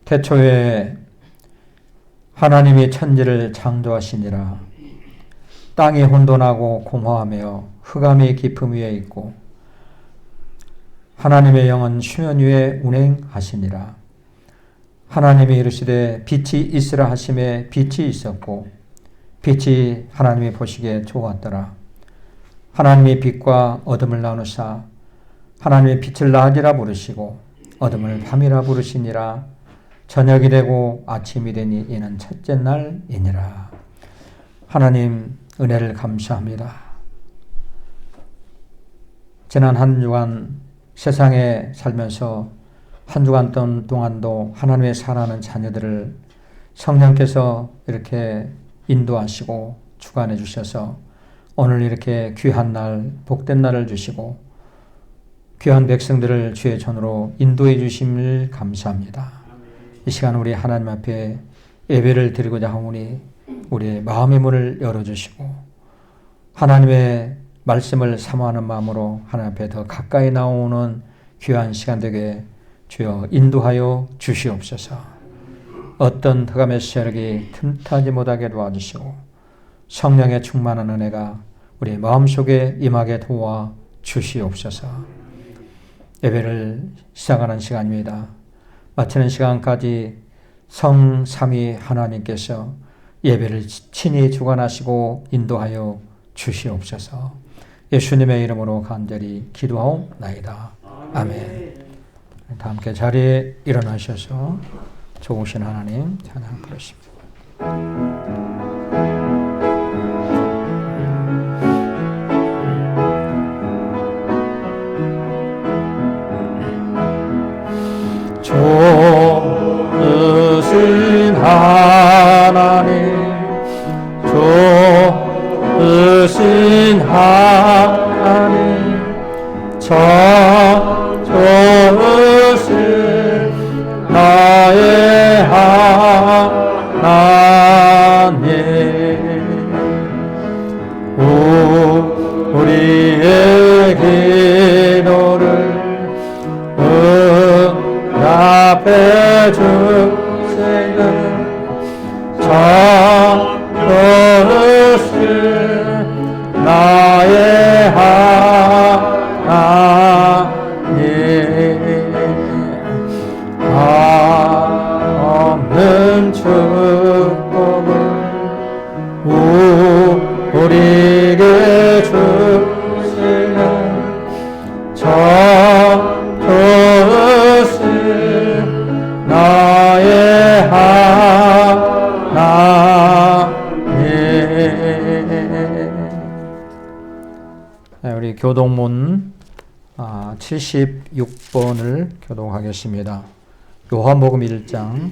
태초에 하나님이 천지를 창조하시니라. 땅이 혼돈하고 공허하며 흑암이 깊음 위에 있고 하나님의 영은 수면 위에 운행하시니라. 하나님이 이르시되 빛이 있으라 하심에 빛이 있었고 빛이 하나님이 보시기에 좋았더라. 하나님이 빛과 어둠을 나누사 하나님의 빛을 낮이라 부르시고 어둠을 밤이라 부르시니라. 저녁이 되고 아침이 되니 이는 첫째 날이니라. 하나님 은혜를 감사합니다. 지난 한 주간 세상에 살면서 한 주간 동안도 하나님의 사랑하는 자녀들을 성령께서 이렇게 인도하시고 주관해 주셔서 오늘 이렇게 귀한 날, 복된 날을 주시고 귀한 백성들을 주의 전으로 인도해 주심을 감사합니다. 이 시간 우리 하나님 앞에 예배를 드리고자 하오니 우리의 마음의 문을 열어주시고 하나님의 말씀을 사모하는 마음으로 하나님 앞에 더 가까이 나오는 귀한 시간 되게 주여 인도하여 주시옵소서. 어떤 흑암의 세력이 틈타지 못하게 도와주시고 성령의 충만한 은혜가 우리 마음속에 임하게 도와 주시옵소서. 예배를 시작하는 시간입니다. 마치는 시간까지 성삼위 하나님께서 예배를 친히 주관하시고 인도하여 주시옵소서. 예수님의 이름으로 간절히 기도하옵나이다. 아멘. 다 함께 자리에 일어나셔서 좋으신 하나님 찬양 부르십니다. 좋으신 하나님, 좋으신 하나님, 참 좋으신 나의 하나님, 우리의 기도를 응답해 주시는 참 좋으신 나의 하나님, 없는 축복을 우리에게 주시는 참 좋으신 나의 하나님. 우리 교독문 76번을 교독하겠습니다. 요한복음 1장,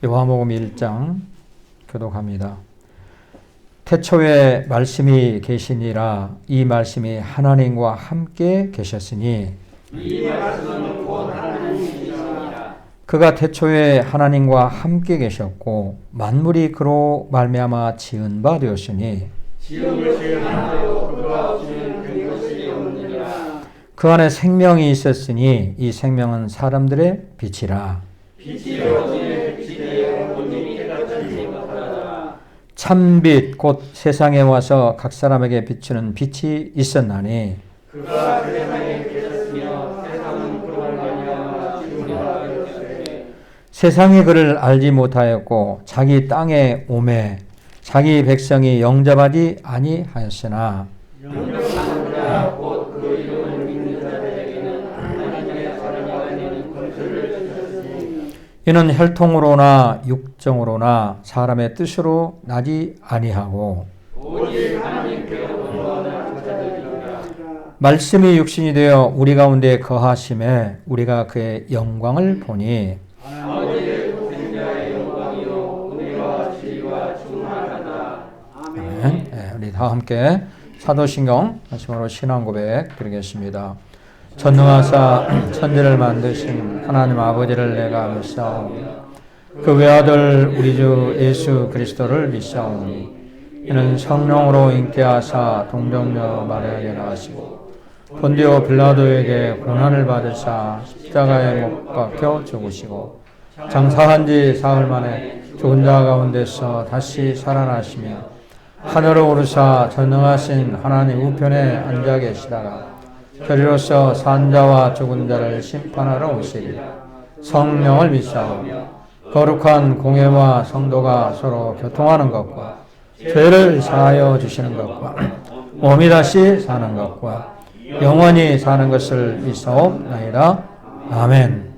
요한복음 1장 교독합니다. 태초에 말씀이 계시니라. 이 말씀이 하나님과 함께 계셨으니 이 말씀은 곧 하나님이시니라. 그가 태초에 하나님과 함께 계셨고 만물이 그로 말미암아 지은 바 되었으니 지음을 지음하여 그가 없이는 된 것이 없느니라. 그 안에 생명이 있었으니 이 생명은 사람들의 빛이라. 빛이 어둠에 빛이 되어 어둠이 깨닫지 못하더라. 참빛 곧 세상에 와서 각 사람에게 비추는 빛이 있었나니 그가 세상에 계셨으며 세상은 그로 말미암아 지음받아 되었으되 세상이 그를 알지 못하였고 자기 땅에 오매 자기 백성이 영접하지 아니하였으나 영접하는 자 곧 그 이름을 믿는 자들에게는 하나님의 사랑과 있는 권세를 주셨으니 이는 혈통으로나 육정으로나 사람의 뜻으로 나지 아니하고 오직 하나님께로부터 난 자들이라. 말씀이 육신이 되어 우리 가운데 거하심에 우리가 그의 영광을 보니 아버지의 독생자의 영광이요 은혜와 지혜와 충만하다. 아멘. 네, 우리 다 함께 사도신경 말씀으로 신앙 고백 드리겠습니다. 전능하사 천지를 만드신 하나님 아버지를 내가 믿사오니 그 외아들 우리 주 예수 그리스도를 믿사오니 이는 성령으로 잉태하사 동정녀 마리아에게 나시고 본디오 빌라도에게 고난을 받으사 십자가에 못 박혀 죽으시고 장사한 지 사흘 만에 죽은 자 가운데서 다시 살아나시며 하늘로 오르사 전능하신 하나님 우편에 앉아 계시다가 저리로서 산자와 죽은 자를 심판하러 오시리라. 성령을 믿사오며 거룩한 공예와 성도가 서로 교통하는 것과 죄를 사하여 주시는 것과 몸이 다시 사는 것과 영원히 사는 것을 믿사옵나이다. 아멘.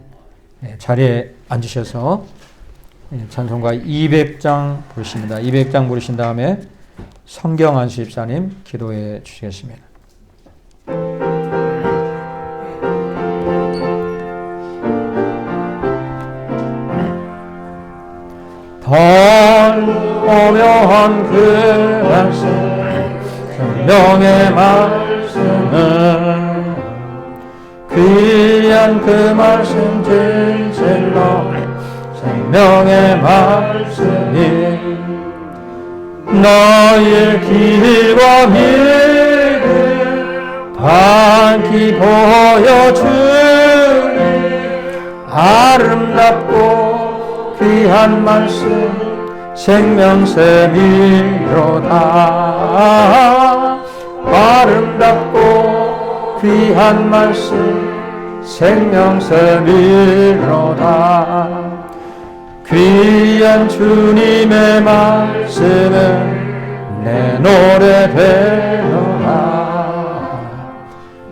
자리에 앉으셔서 찬송가 200장 부르십니다. 200장 부르신 다음에 성경안수 집사님 기도해 주시겠습니다. 오묘한 그 말씀 생명의 말씀은 귀한 그 말씀 진실로 생명의 말씀이 너의 길과 믿음 밝히 보여주니 아름답고 귀한 말씀 생명샘이로다. 아름답고 귀한 말씀 생명샘이로다. 귀한 주님의 말씀은 내 노래 되노라.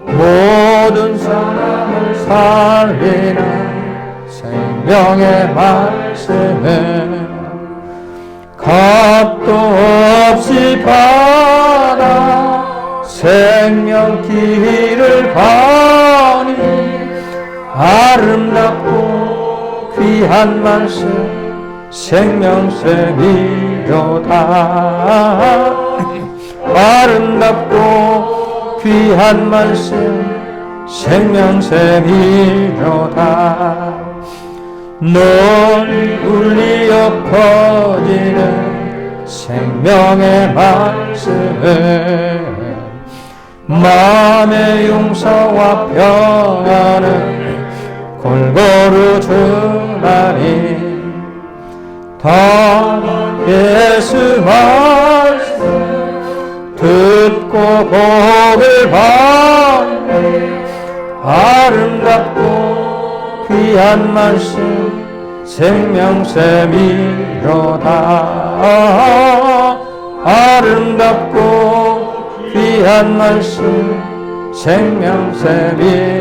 모든 사람을 살리는 생명의 말씀은 값도 없이 받아 생명 길을 가니 아름답고 귀한 말씀 생명샘이로다. 아름답고 귀한 말씀 생명샘이로다. 널리 울리어 퍼지는 생명의 말씀은 마음의 용서와 평안을 골고루 주나니 다만 예수 말씀 듣고 복을 받니 아름답고 귀한 말씀 생명샘이로다. 아름답고 귀한 말씀 생명샘이로다.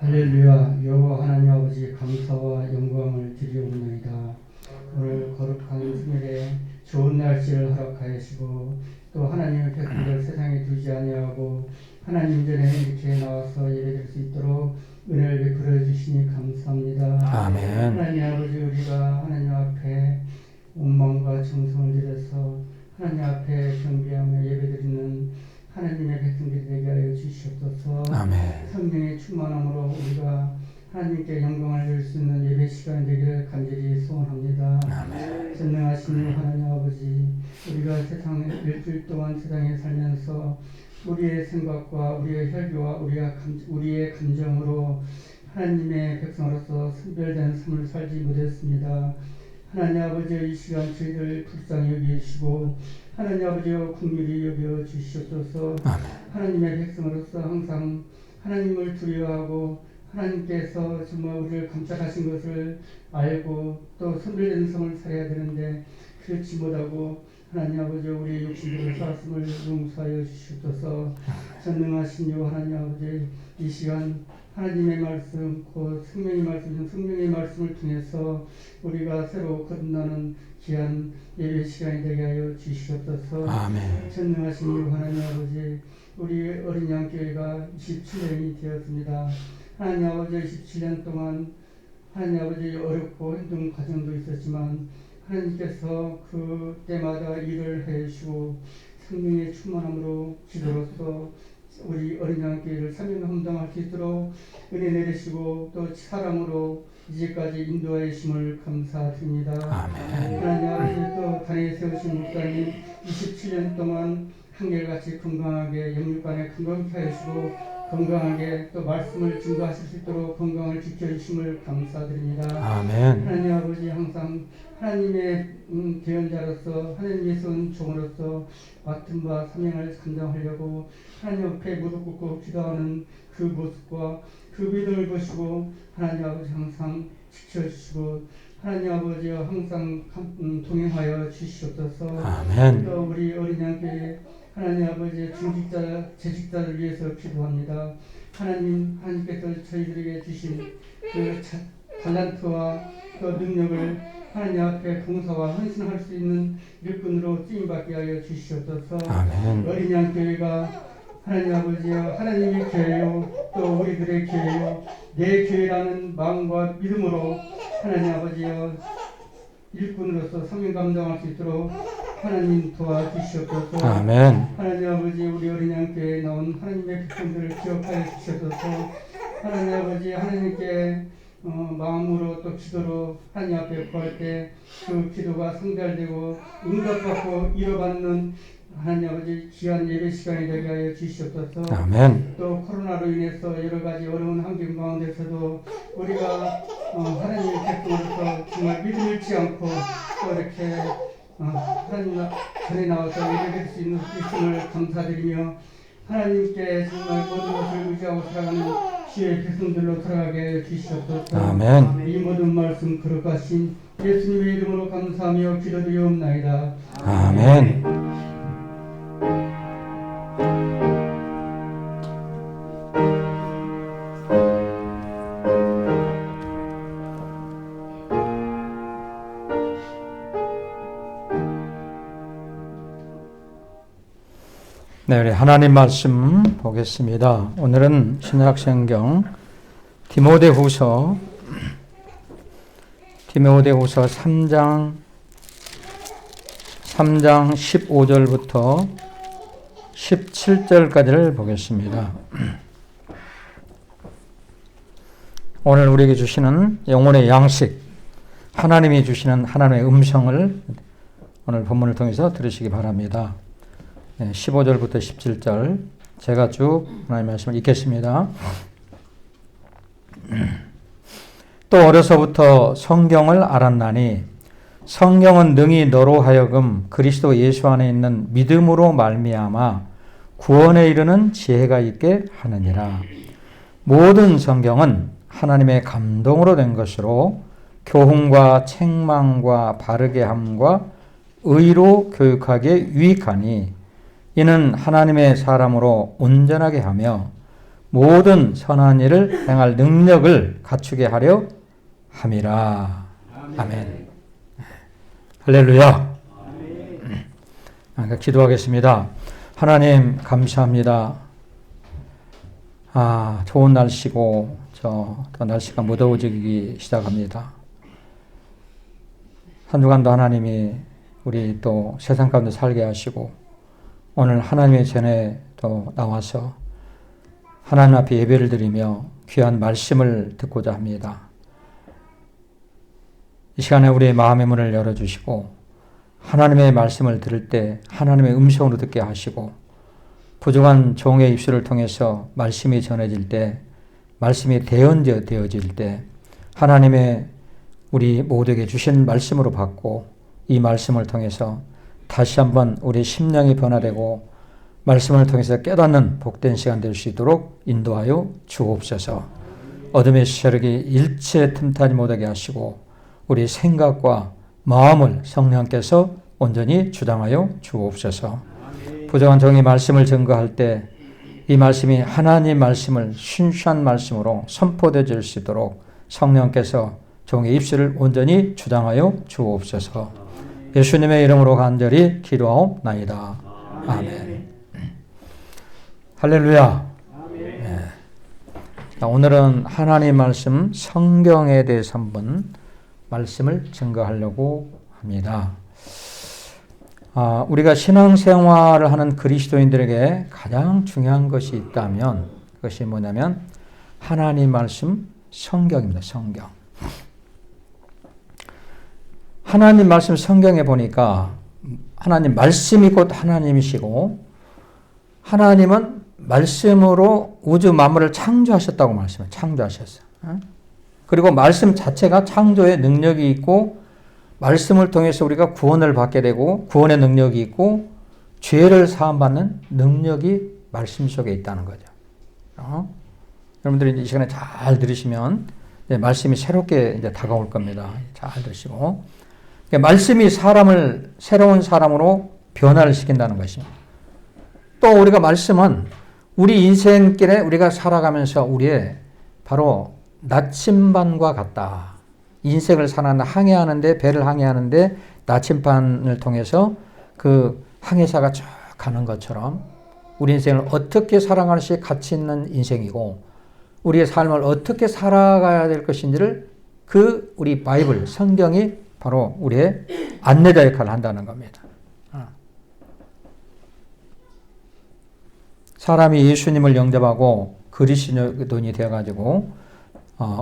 할렐루야. 여호와 하나님 아버지 감사와 영광을 드리옵나이다. 오늘 거룩한 수요일에 좋은 날씨를 허락하시고 또 하나님의 백성들 세상에 두지 아니하고 하나님 전에 이렇게 나와서 예배드릴 수 있도록 은혜를 베풀어 주시니 감사합니다. 아멘. 하나님 아버지, 우리가 하나님 앞에 온 마음과 정성을 들여서 하나님 앞에 경배하며 예배드리는 하나님의 백성들이 되게 하여 주시옵소서. 아멘. 성령의 충만함으로 우리가 하나님께 영광을 드릴 수 있는 예배 시간이 되기를 간절히 소원합니다. 아멘. 전능하신 하나님 아버지, 우리가 세상에 일주일 동안 세상에 살면서 우리의 생각과 우리의 혈기와 우리의 감정으로 하나님의 백성으로서 선별된 삶을 살지 못했습니다. 하나님 아버지, 이 시간 저희들 불쌍히 여기시고 하나님 아버지여 긍휼히 여겨 주시옵소서. 하나님의 백성으로서 항상 하나님을 두려워하고 하나님께서 정말 우리를 감찰하신 것을 알고 또 선별된 성을 살아야 되는데 그렇지 못하고 하나님 아버지 우리의 욕심대로 살았음을 용서하여 주시옵소서. 전능하신 여 하나님 아버지, 이 시간 하나님의 말씀 곧 성령의 말씀, 성령의 말씀을 통해서 우리가 새로 거듭나는 귀한 예배 시간이 되게 하여 주시옵소서. 아멘. 전능하신 여 하나님 아버지, 우리 어린 양교회가 27년이 되었습니다. 하나님 아버지, 27년 동안 하나님 아버지 어렵고 힘든 과정도 있었지만 하나님께서 그 때마다 일을 해주시고 성령의 충만함으로 기도로서 우리 어린 양교회를 사명 감당할 수 있도록 은혜 내리시고 또 사랑으로 이제까지 인도하여 주심을 감사드립니다. 아멘. 하나님 아버지 또 단에 세우신 목사님 27년 동안 한결같이 건강하게 영육간에 건강케 하시고 건강하게 또 말씀을 증거하실 수 있도록 건강을 지켜주심을 감사드립니다. 아멘. 하나님 아버지 항상 하나님의 대언자로서 하나님의 쏜 종으로서 맡은 바 사명을 감당하려고 하나님 옆에 무릎 꿇고 기도하는 그 모습과 그 믿음을 보시고 하나님 아버지 항상 지켜주시고 하나님 아버지와 항상 동행하여 주시옵소서. 아멘. 또 우리 어린 양교회 하나님 아버지의 중직자 재직자를 위해서 기도합니다. 하나님께서 저희들에게 주신 그 달란트와 또 능력을 하나님 앞에 봉사와 헌신할 수 있는 일꾼으로 쓰임받게 하여 주시옵소서. 아멘. 어린 양교회가 하나님 아버지여 하나님의 교회요 또 우리들의 교회요 내 교회라는 마음과 믿음으로 하나님 아버지여 일꾼으로서 사명 감당할 수 있도록 하나님 도와주시옵소서. 아멘. 하나님 아버지 우리 어린 양교회에 나온 하나님의 백성들을 기억하여 주시옵소서. 하나님 아버지 하나님께 마음으로 또 기도로 하나님 앞에 구할 때 그 기도가 성달되고 응답받고 이뤄받는 하나님 아버지 귀한 예배 시간이 되게 하여 주시옵소서. 아멘. 또 코로나로 인해서 여러 가지 어려운 환경 가운데서도 우리가 하나님의 백성으로서 정말 믿음 잃지 않고 또 이렇게 하나님 전에 나와서 예배드릴 수 있음을 감사드리며 하나님께 정말 모든 것을 의지하고 살아가는 주의 백성들로 돌아가게 주시옵소서. 아멘. 이 모든 말씀 거룩하신 예수님의 이름으로 감사하며 기도드리옵나이다. 아멘. 네, 우리 하나님 말씀 보겠습니다. 오늘은 신약성경 디모데후서 3장 15절부터 17절까지를 보겠습니다. 오늘 우리에게 주시는 영혼의 양식, 하나님이 주시는 하나님의 음성을 오늘 본문을 통해서 들으시기 바랍니다. 15절부터 17절 제가 쭉 하나님의 말씀을 읽겠습니다. 또 어려서부터 성경을 알았나니 성경은 능히 너로 하여금 그리스도 예수 안에 있는 믿음으로 말미암아 구원에 이르는 지혜가 있게 하느니라. 모든 성경은 하나님의 감동으로 된 것으로 교훈과 책망과 바르게 함과 의로 교육하기에 유익하니 이는 하나님의 사람으로 온전하게 하며 모든 선한 일을 행할 능력을 갖추게 하려 함이라. 아멘. 할렐루야. 기도하겠습니다. 하나님 감사합니다. 좋은 날씨고 또 날씨가 무더워지기 시작합니다. 한 주간도 하나님이 우리 또 세상 가운데 살게 하시고 오늘 하나님의 전에 또 나와서 하나님 앞에 예배를 드리며 귀한 말씀을 듣고자 합니다. 이 시간에 우리의 마음의 문을 열어주시고 하나님의 말씀을 들을 때 하나님의 음성으로 듣게 하시고 부족한 종의 입술을 통해서 말씀이 전해질 때 말씀이 대언되어질 때 하나님의 우리 모두에게 주신 말씀으로 받고 이 말씀을 통해서 다시 한번 우리 심령이 변화되고 말씀을 통해서 깨닫는 복된 시간 될 수 있도록 인도하여 주옵소서. 어둠의 세력이 일체 틈타지 못하게 하시고 우리 생각과 마음을 성령께서 온전히 주장하여 주옵소서. 부정한 종이 말씀을 증거할 때 이 말씀이 하나님 말씀을 순수한 말씀으로 선포되어질 수 있도록 성령께서 종의 입술을 온전히 주장하여 주옵소서. 예수님의 이름으로 간절히 기도하옵나이다. 아멘. 할렐루야. 네. 자, 오늘은 하나님 말씀 성경에 대해서 한번 말씀을 증거하려고 합니다. 우리가 신앙생활을 하는 그리스도인들에게 가장 중요한 것이 있다면 그것이 뭐냐면 하나님 말씀 성경입니다. 성경. 하나님 말씀 성경에 보니까 하나님 말씀이 곧 하나님이시고 하나님은 말씀으로 우주 만물을 창조하셨다고 말씀해요. 창조하셨어요. 그리고 말씀 자체가 창조의 능력이 있고 말씀을 통해서 우리가 구원을 받게 되고 구원의 능력이 있고 죄를 사함받는 능력이 말씀 속에 있다는 거죠. 여러분들이 이 시간에 잘 들으시면 말씀이 새롭게 이제 다가올 겁니다. 잘 들으시고 말씀이 사람을 새로운 사람으로 변화를 시킨다는 것입니다. 또 우리가 말씀은 우리 인생길에 우리가 살아가면서 우리의 바로 나침반과 같다. 인생을 항해하는데 배를 항해하는데 나침반을 통해서 그 항해사가 쭉 가는 것처럼 우리 인생을 어떻게 살아가는지 가치 있는 인생이고 우리의 삶을 어떻게 살아가야 될 것인지를 그 우리 바이블 성경이 바로 우리의 안내자 역할을 한다는 겁니다. 사람이 예수님을 영접하고 그리스도인이 되어가지고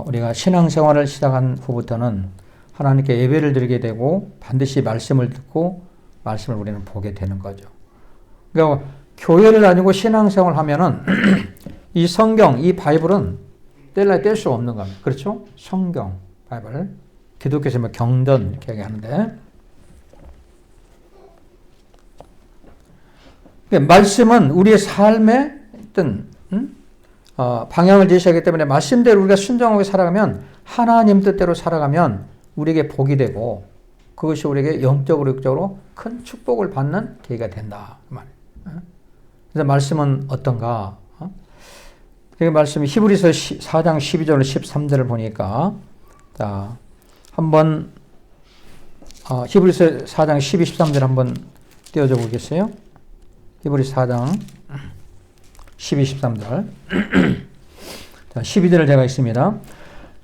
우리가 신앙생활을 시작한 후부터는 하나님께 예배를 드리게 되고 반드시 말씀을 듣고 말씀을 우리는 보게 되는 거죠. 그러니까 교회를 다니고 신앙생활을 하면은 이 성경, 이 바이블은 뗄 수 없는 겁니다. 그렇죠? 성경, 바이블. 기독교에서 뭐 경전 이렇게 얘기하는데 말씀은 우리의 삶의 어떤 방향을 제시하기 때문에 말씀대로 우리가 순종하게 살아가면 하나님 뜻대로 살아가면 우리에게 복이 되고 그것이 우리에게 영적으로 육적으로 큰 축복을 받는 계기가 된다. 그래서 말씀은 어떤가? 그 말씀이 히브리서 4장 12절 13절을 보니까 자 한번 히브리서 4장 12, 13절 한번 띄워줘 보겠어요? 히브리서 4장 12, 13절 자 12절을 제가 읽습니다.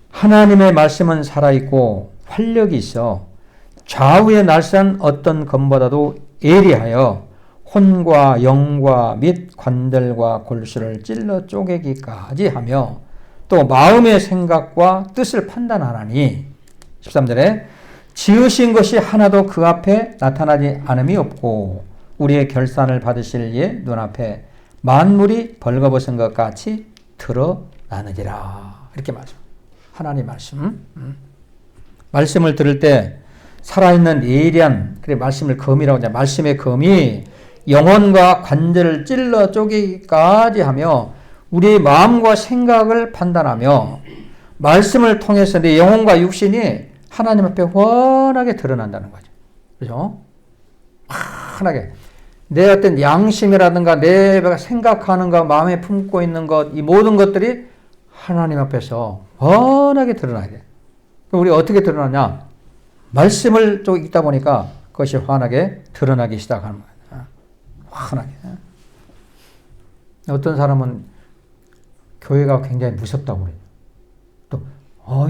하나님의 말씀은 살아있고 활력이 있어 좌우에 날선 어떤 검보다도 예리하여 혼과 영과 및 관절과 골수를 찔러 쪼개기까지 하며 또 마음의 생각과 뜻을 판단하나니 13절에 지으신 것이 하나도 그 앞에 나타나지 않음이 없고 우리의 결산을 받으실 이의 눈앞에 만물이 벌거벗은 것 같이 드러나느니라. 이렇게 말씀. 하나님 말씀. 말씀을 들을 때 살아있는 예리한 그래 말씀을 검이라고 하죠. 말씀의 검이 영혼과 관절을 찔러 쪼개기까지 하며 우리의 마음과 생각을 판단하며 말씀을 통해서 내 영혼과 육신이 하나님 앞에 훤하게 드러난다는 거죠. 그죠? 환하게. 내 어떤 양심이라든가 내가 생각하는 것, 마음에 품고 있는 것, 이 모든 것들이 하나님 앞에서 훤하게 드러나게. 우리 어떻게 드러나냐? 말씀을 좀 읽다 보니까 그것이 환하게 드러나기 시작하는 거예요. 환하게. 어떤 사람은 교회가 굉장히 무섭다고 그래요. 또,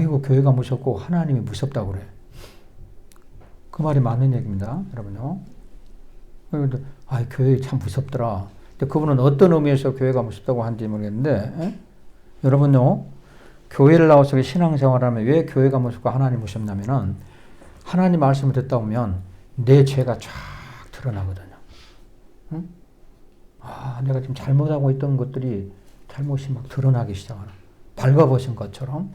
이거 교회가 무섭고 하나님이 무섭다고 그래요. 그 말이 맞는 얘기입니다. 여러분요. 교회 참 무섭더라. 근데 그분은 어떤 의미에서 교회가 무섭다고 하는지 모르겠는데, 여러분요, 교회를 나와서 신앙생활을 하면 왜 교회가 무섭고 하나님 무섭냐면은, 하나님 말씀을 듣다 보면 내 죄가 쫙 드러나거든요. 응? 내가 지금 잘못하고 있던 것들이 잘못이 막 드러나기 시작하는, 발가벗은 것처럼.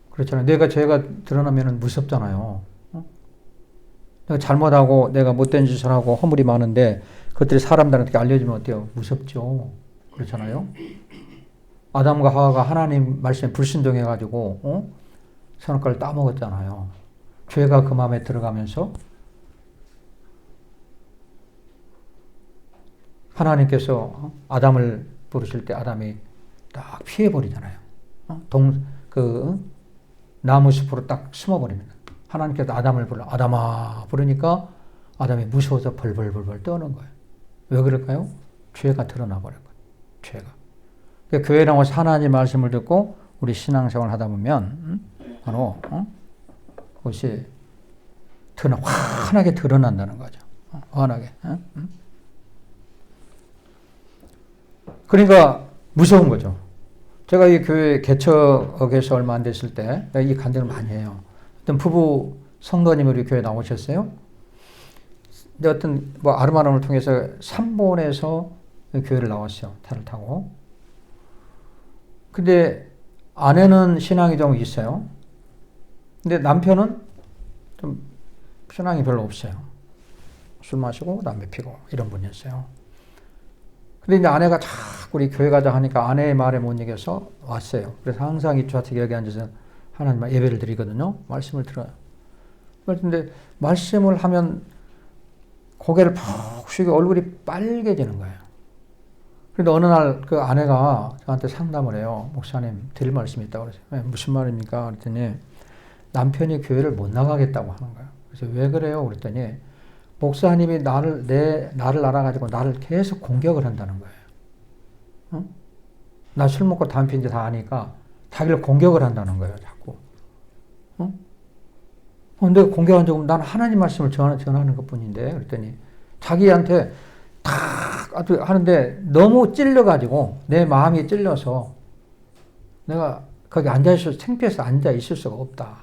그렇잖아요. 내가 죄가 드러나면은 무섭잖아요. 내가 잘못하고 내가 못된 짓을 하고 허물이 많은데 그것들이 사람들한테 알려지면 어때요? 무섭죠. 그렇잖아요. 아담과 하와가 하나님 말씀에 불순종해가지고 선악과를 따먹었잖아요. 죄가 그 마음에 들어가면서 하나님께서 아담을 부르실 때 아담이 딱 피해버리잖아요. 나무 숲으로 딱 숨어버립니다. 하나님께서 아담을 불러 아담아 부르니까 아담이 무서워서 벌벌벌벌 떠는 거예요. 왜 그럴까요? 죄가 드러나 버린 거예요. 죄가. 그러니까 교회 나와서 하나님 말씀을 듣고 우리 신앙생활을 하다 보면 바로 그것이 환하게 드러난다는 거죠. 환하게. 그러니까 무서운 거죠. 제가 이 교회 개척해서 얼마 안 됐을 때 이 간증을 많이 해요. 어떤 부부 성도님이 우리 교회 나오셨어요? 근데 어떤 뭐 아르마람을 통해서 3번에서 교회를 나왔어요. 차를 타고. 근데 아내는 신앙이 좀 있어요. 근데 남편은 좀 신앙이 별로 없어요. 술 마시고 담배 피고 이런 분이었어요. 근데 이제 아내가 자꾸 우리 교회 가자 하니까 아내의 말에 못 이겨서 왔어요. 그래서 항상 이 좌측에 여기 앉아서 하나님 예배를 드리거든요. 말씀을 들어요. 그런데 말씀을 하면 고개를 푹 숙이고 얼굴이 빨개지는 거예요. 그런데 어느 날 그 아내가 저한테 상담을 해요. 목사님 드릴 말씀이 있다고 그러세요. 무슨 말입니까? 그랬더니 남편이 교회를 못 나가겠다고 하는 거예요. 그래서 왜 그래요? 그랬더니 목사님이 나를 알아가지고 나를 계속 공격을 한다는 거예요. 어? 나 술 먹고 담배 피는지 다 아니까 자기를 공격을 한다는 거예요. 자꾸. 근데 공격한 적은 나는 하나님 말씀을 전하는 것뿐인데 그랬더니 자기한테 다 하는데 너무 찔러가지고 내 마음이 찔려서 내가 거기 앉아있어서 창피해서 앉아있을 수가 없다.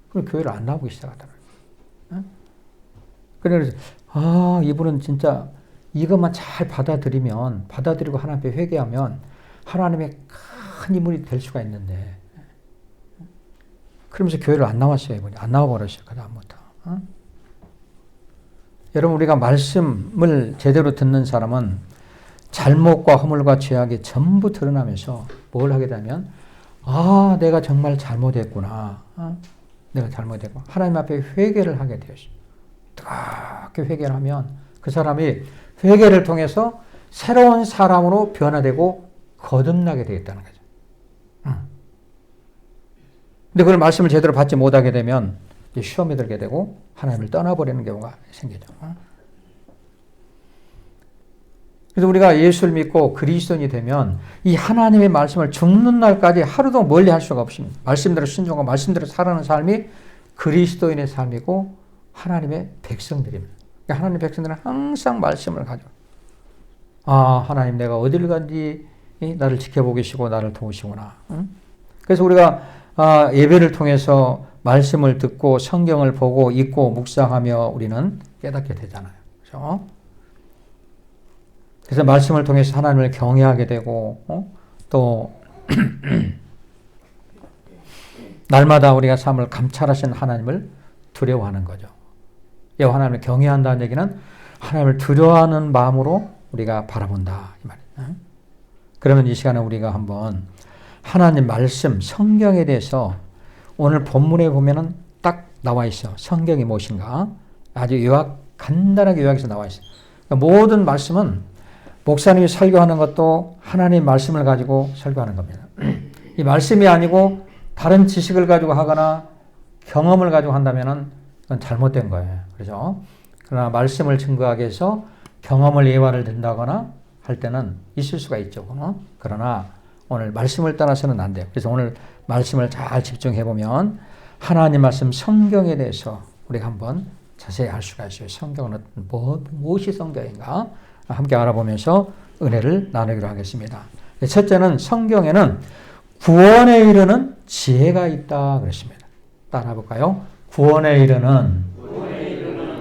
그럼 교회를 안 나오기 시작하더라고요. 그래서 이분은 진짜 이것만 잘 받아들이고 하나님 앞에 회개하면 하나님의 큰 인물이 될 수가 있는데 그러면서 교회를 안 나왔어요. 이분이 안 나와버렸어요. 그 다음부터. 여러분 우리가 말씀을 제대로 듣는 사람은 잘못과 허물과 죄악이 전부 드러나면서 뭘 하게 되면 내가 정말 잘못했구나. 내가 잘못했고 하나님 앞에 회개를 하게 되었어요. 뜨겁게 회개를 하면 그 사람이 회개를 통해서 새로운 사람으로 변화되고 거듭나게 되겠다는 거죠. 근데 그걸 말씀을 제대로 받지 못하게 되면 시험에 들게 되고 하나님을 떠나버리는 경우가 생기죠. 그래서 우리가 예수를 믿고 그리스도인이 되면 이 하나님의 말씀을 죽는 날까지 하루도 멀리 할 수가 없습니다. 말씀대로 순종하고 말씀대로 살아가는 삶이 그리스도인의 삶이고 하나님의 백성들입니다. 그러니까 하나님의 백성들은 항상 말씀을 가지고 하나님 내가 어디를 간지 나를 지켜보고 계시고 나를 도우시구나. 그래서 우리가 예배를 통해서 말씀을 듣고 성경을 보고 읽고 묵상하며 우리는 깨닫게 되잖아요. 그렇죠? 그래서 말씀을 통해서 하나님을 경외하게 되고 또 날마다 우리가 삶을 감찰하시는 하나님을 두려워하는 거죠. 여호와 하나님을 경외한다는 얘기는 하나님을 두려워하는 마음으로 우리가 바라본다 이 말이에요. 그러면 이 시간에 우리가 한번 하나님 말씀 성경에 대해서 오늘 본문에 보면은 딱 나와 있어. 성경이 무엇인가? 아주 간단하게 요약해서 나와 있어요. 그러니까 모든 말씀은 목사님이 설교하는 것도 하나님 말씀을 가지고 설교하는 겁니다. 이 말씀이 아니고 다른 지식을 가지고 하거나 경험을 가지고 한다면은 그건 잘못된 거예요. 그렇죠? 그러나 말씀을 증거하기 위해서 경험을 예화를 든다거나 할 때는 있을 수가 있죠. 그러나 오늘 말씀을 떠나서는 안 돼요. 그래서 오늘 말씀을 잘 집중해 보면 하나님 말씀 성경에 대해서 우리가 한번 자세히 알 수가 있어요. 성경은 무엇이 성경인가? 함께 알아보면서 은혜를 나누기로 하겠습니다. 첫째는 성경에는 구원에 이르는 지혜가 있다 그랬습니다. 따라 볼까요? 구원에 이르는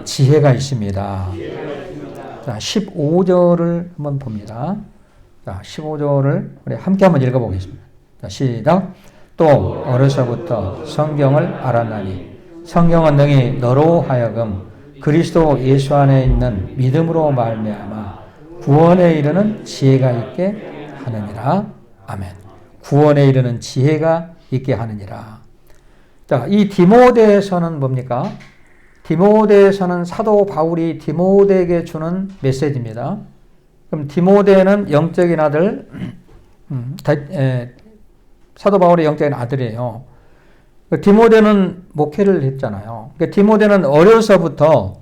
지혜가 있습니다. 자, 15절을 한번 봅니다. 자, 15절을 우리 함께 한번 읽어보겠습니다. 자, 시작. 또 어려서부터 성경을 알았나니 성경은 능히 너로 하여금 그리스도 예수 안에 있는 믿음으로 말미암아 구원에 이르는 지혜가 있게 하느니라. 아멘. 구원에 이르는 지혜가 있게 하느니라. 자, 이 디모데에서는 뭡니까? 디모데에서는 사도 바울이 디모데에게 주는 메시지입니다. 그럼 디모데는 영적인 아들, 사도 바울의 영적인 아들이에요. 디모데는 목회를 했잖아요. 디모데는 어려서부터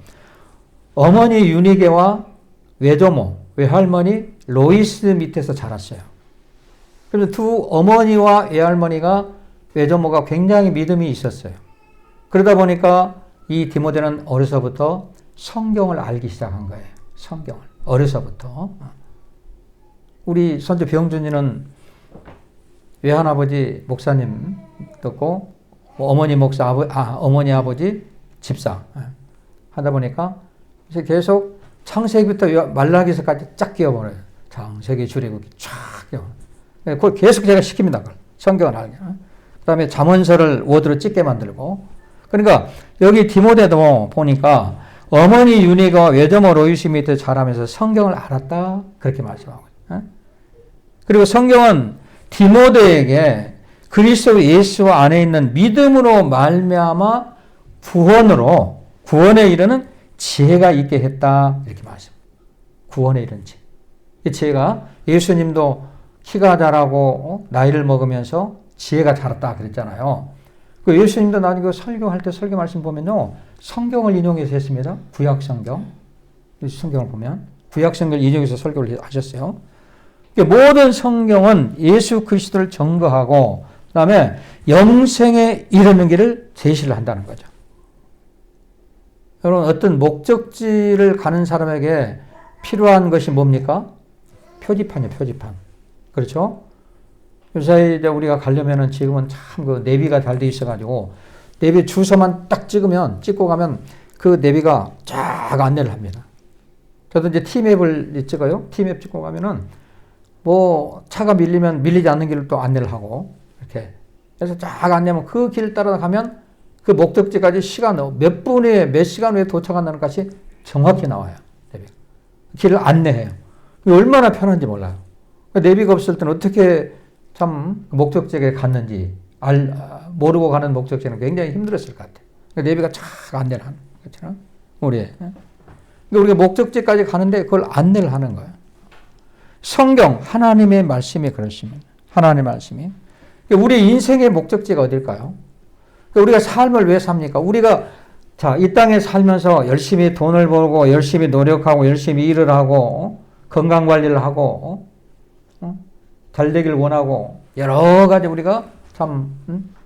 어머니 유니게와 외조모, 외할머니 로이스 밑에서 자랐어요. 그래서 두 어머니와 외할머니가 외조모가 굉장히 믿음이 있었어요. 그러다 보니까 이 디모데는 어려서부터 성경을 알기 시작한 거예요. 성경을. 어려서부터. 우리 손주 병준이는 외할아버지 목사님 듣고 어머니 목사 어머니 아버지 집사. 하다 보니까 이제 계속 창세기부터 말라기서까지 쫙 끼워버려요. 창세기, 출애굽기 쫙 끼워. 그걸 계속 제가 시킵니다. 그걸. 성경을 알게. 그 다음에 잠언서를 워드로 찍게 만들고. 그러니까 여기 디모데도 보니까 어머니 유니가 외조모 로이스 밑에 자라면서 성경을 알았다. 그렇게 말씀하고. 그리고 성경은 디모데에게 그리스도 예수 안에 있는 믿음으로 말미암아 구원에 이르는 지혜가 있게 했다. 이렇게 말씀. 구원에 이르는 지혜. 이 지혜가 예수님도 키가 자라고 나이를 먹으면서 지혜가 자랐다 그랬잖아요. 그 예수님도 나중에 설교할 때 설교 말씀 보면요. 성경을 인용해서 했습니다. 구약 성경. 성경을 보면 구약 성경을 인용해서 설교를 하셨어요. 모든 성경은 예수 그리스도를 증거하고 그다음에 영생에 이르는 길을 제시를 한다는 거죠. 여러분 어떤 목적지를 가는 사람에게 필요한 것이 뭡니까? 표지판이에요. 표지판. 그렇죠? 요새 이제 우리가 가려면은 지금은 참 그 내비가 잘 돼 있어가지고 내비 주소만 딱 찍고 가면 그 내비가 쫙 안내를 합니다. 저도 이제 T맵을 찍어요. T맵 찍고 가면은 뭐 차가 밀리면 밀리지 않는 길을 또 안내를 하고 이렇게 그래서 쫙 안내하면 그 길 따라가면 그 목적지까지 몇 분에 몇 시간 후에 도착한다는 것이 정확히 나와요. 내비가. 길을 안내해요. 얼마나 편한지 몰라요. 내비가 없을 때는 어떻게 참 목적지에 갔는지 모르고 가는 목적지는 굉장히 힘들었을 것 같아요. 내비가 쫙 안내를 하는 거죠. 우리가 목적지까지 가는데 그걸 안내를 하는 거예요. 성경, 하나님의 말씀이 그렇습니다. 하나님의 말씀이. 우리 인생의 목적지가 어딜까요? 우리가 삶을 왜 삽니까? 우리가 이 땅에 살면서 열심히 돈을 벌고 열심히 노력하고 열심히 일을 하고 건강관리를 하고 잘 되길 원하고 여러 가지 우리가 참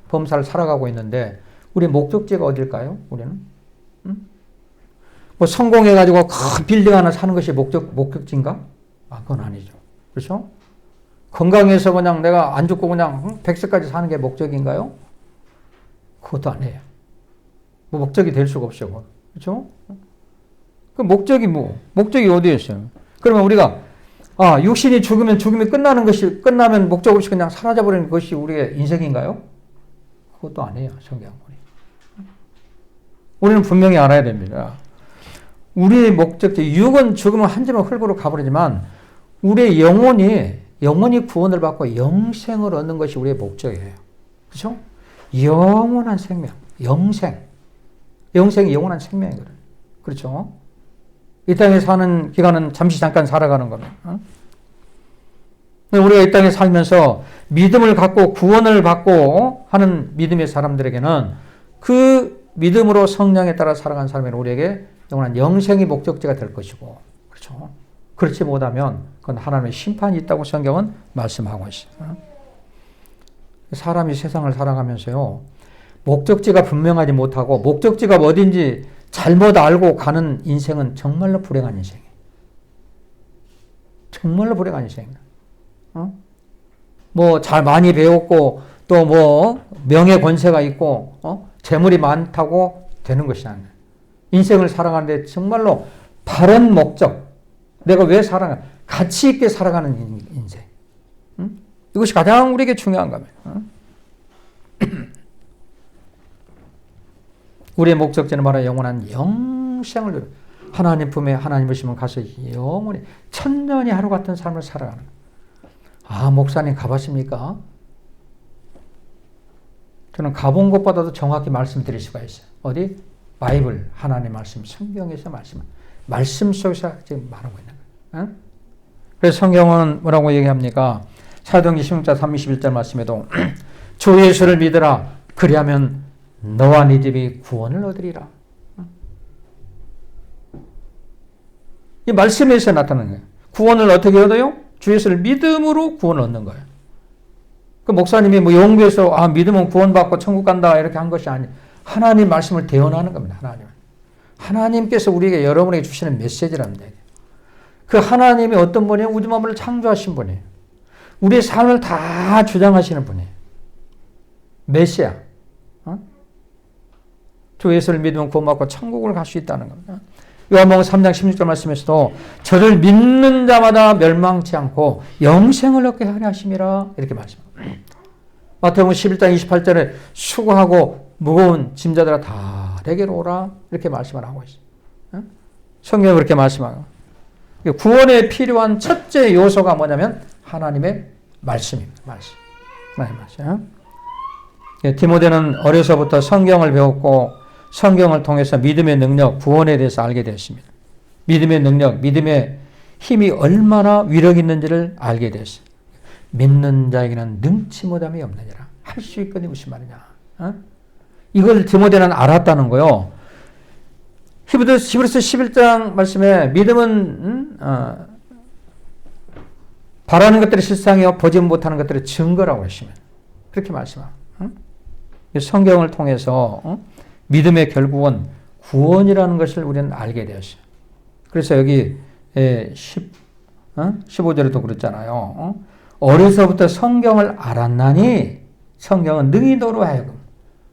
범사를 살아가고 있는데 우리 목적지가 어딜까요? 우리는? 뭐 성공해가지고 큰 빌딩 하나 사는 것이 목적지인가? 그건 아니죠. 그렇죠? 건강해서 그냥 내가 안 죽고 그냥 100세까지 사는 게 목적인가요? 그것도 아니에요. 뭐 목적이 될 수가 없죠. 그렇죠? 그 목적이 어디에 있어요? 그러면 우리가 육신이 죽으면 죽음이 끝나면 목적 없이 그냥 사라져버리는 것이 우리의 인생인가요? 그것도 아니에요. 성경은. 우리는 분명히 알아야 됩니다. 우리의 목적지, 육은 죽으면 한 점은 흙으로 가버리지만 우리의 영혼이 구원을 받고 영생을 얻는 것이 우리의 목적이에요. 그렇죠? 영원한 생명, 영생이 영원한 생명이거든요. 그렇죠? 이 땅에 사는 기간은 잠깐 살아가는 겁니다. 우리가 이 땅에 살면서 믿음을 갖고 구원을 받고 하는 믿음의 사람들에게는 그 믿음으로 성령에 따라 살아가는 사람은 우리에게 영원한 영생이 목적지가 될 것이고, 그렇죠? 그렇지 못하면 그건 하나님의 심판이 있다고 성경은 말씀하고 있어요. 사람이 세상을 살아가면서요, 목적지가 분명하지 못하고 목적지가 어딘지 잘못 알고 가는 인생은 정말로 불행한 인생이에요. 정말로 불행한 인생입니다. 뭐 잘 많이 배웠고 또 뭐 명예 권세가 있고 재물이 많다고 되는 것이 아니에요. 인생을 살아가는데 정말로 바른 목적, 내가 왜 살아가, 가치 있게 살아가는 인생. 이것이 가장 우리에게 중요한 겁니다. 우리의 목적지는 바로 영원한 영생을 하나님 품에 하나님을 심으면 가서 영원히 천년이 하루 같은 삶을 살아가는 거예요. 목사님 가봤습니까? 저는 가본 것보다도 정확히 말씀드릴 수가 있어요. 어디? 바이블, 하나님의 말씀, 성경에서 말씀 속에서 지금 말하고 있는 거예요. 그래서 성경은 뭐라고 얘기합니까? 사도행전 16장 31절 말씀에도 주 예수를 믿으라. 그리하면 너와 네 집이 구원을 얻으리라. 이 말씀에서 나타나는 거예요. 구원을 어떻게 얻어요? 주 예수를 믿음으로 구원을 얻는 거예요. 그 목사님이 뭐 연구해서 믿으면 구원받고 천국 간다 이렇게 한 것이 아니에요. 하나님 말씀을 대언하는 겁니다. 하나님께서 우리에게 여러분에게 주시는 메시지라는 얘기예요. 그 하나님이 어떤 분이에요? 우주 만물을 창조하신 분이에요. 우리의 삶을 다 주장하시는 분이에요. 메시아. 주 예수를 믿으면 구원받고 천국을 갈 수 있다는 겁니다. 요한복음 3장 16절 말씀에서도 저를 믿는 자마다 멸망치 않고 영생을 얻게 하려 하심이라 이렇게 말씀합니다. 마태복음 11장 28절에 수고하고 무거운 짐자들아 다 내게로 오라 이렇게 말씀을 하고 있어요. 성경은 그렇게 말씀하고 구원에 필요한 첫째 요소가 뭐냐면 하나님의 말씀입니다. 하나님의 말씀. 디모데는 어려서부터 성경을 배웠고 성경을 통해서 믿음의 능력, 구원에 대해서 알게 되었습니다. 믿음의 능력, 믿음의 힘이 얼마나 위력 있는지를 알게 되었어요. 믿는 자에게는 능치 못함이 없느니라. 할 수 있거니 무슨 말이냐. 이걸 디모데는 알았다는 거요. 히브리서 11장 말씀에 믿음은 바라는 것들이 실상이요 보지 못하는 것들이 증거라고 하시면 그렇게 말씀합니다. 성경을 통해서 믿음의 결국은 구원이라는 것을 우리는 알게 되었어요. 그래서 여기 15절에도 그랬잖아요. 어려서부터 성경을 알았나니 성경은 능히도로 하여금.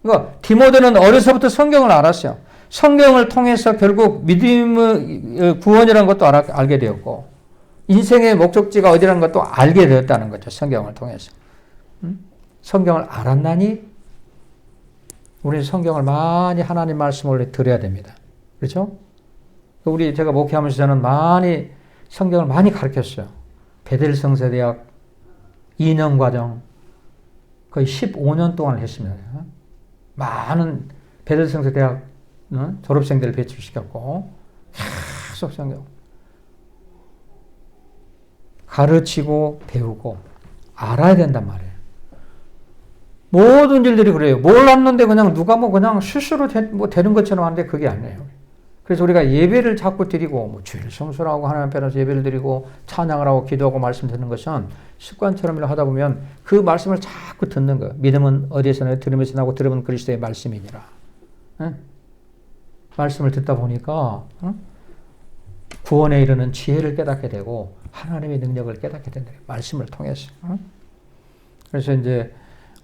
그러니까 디모데는 어려서부터 성경을 알았어요. 성경을 통해서 결국 믿음의 구원이라는 것도 알게 되었고 인생의 목적지가 어디라는 것도 알게 되었다는 거죠. 성경을 통해서. 성경을 알았나니 우리는 성경을 많이 하나님 말씀을 들어야 됩니다. 그렇죠? 제가 목회하면서 저는 많이 성경을 많이 가르쳤어요. 베델 성서대학 2년 과정 거의 15년 동안 했습니다. 많은 베델 성서대학 졸업생들을 배출시켰고 계속 성경 가르치고 배우고 알아야 된단 말이에요. 모든 일들이 그래요. 몰랐는데 그냥 누가 그냥 실수로 되는 것처럼 하는데 그게 아니에요. 그래서 우리가 예배를 자꾸 드리고 주일 성수를 하고 하나님 앞에서 예배를 드리고 찬양을 하고 기도하고 말씀 듣는 것은 습관처럼 하다 보면 그 말씀을 자꾸 듣는 거예요. 믿음은 어디에서나 들으면서 나고 들으면 그리스도의 말씀이니라. 말씀을 듣다 보니까 구원에 이르는 지혜를 깨닫게 되고 하나님의 능력을 깨닫게 된다. 말씀을 통해서. 그래서 이제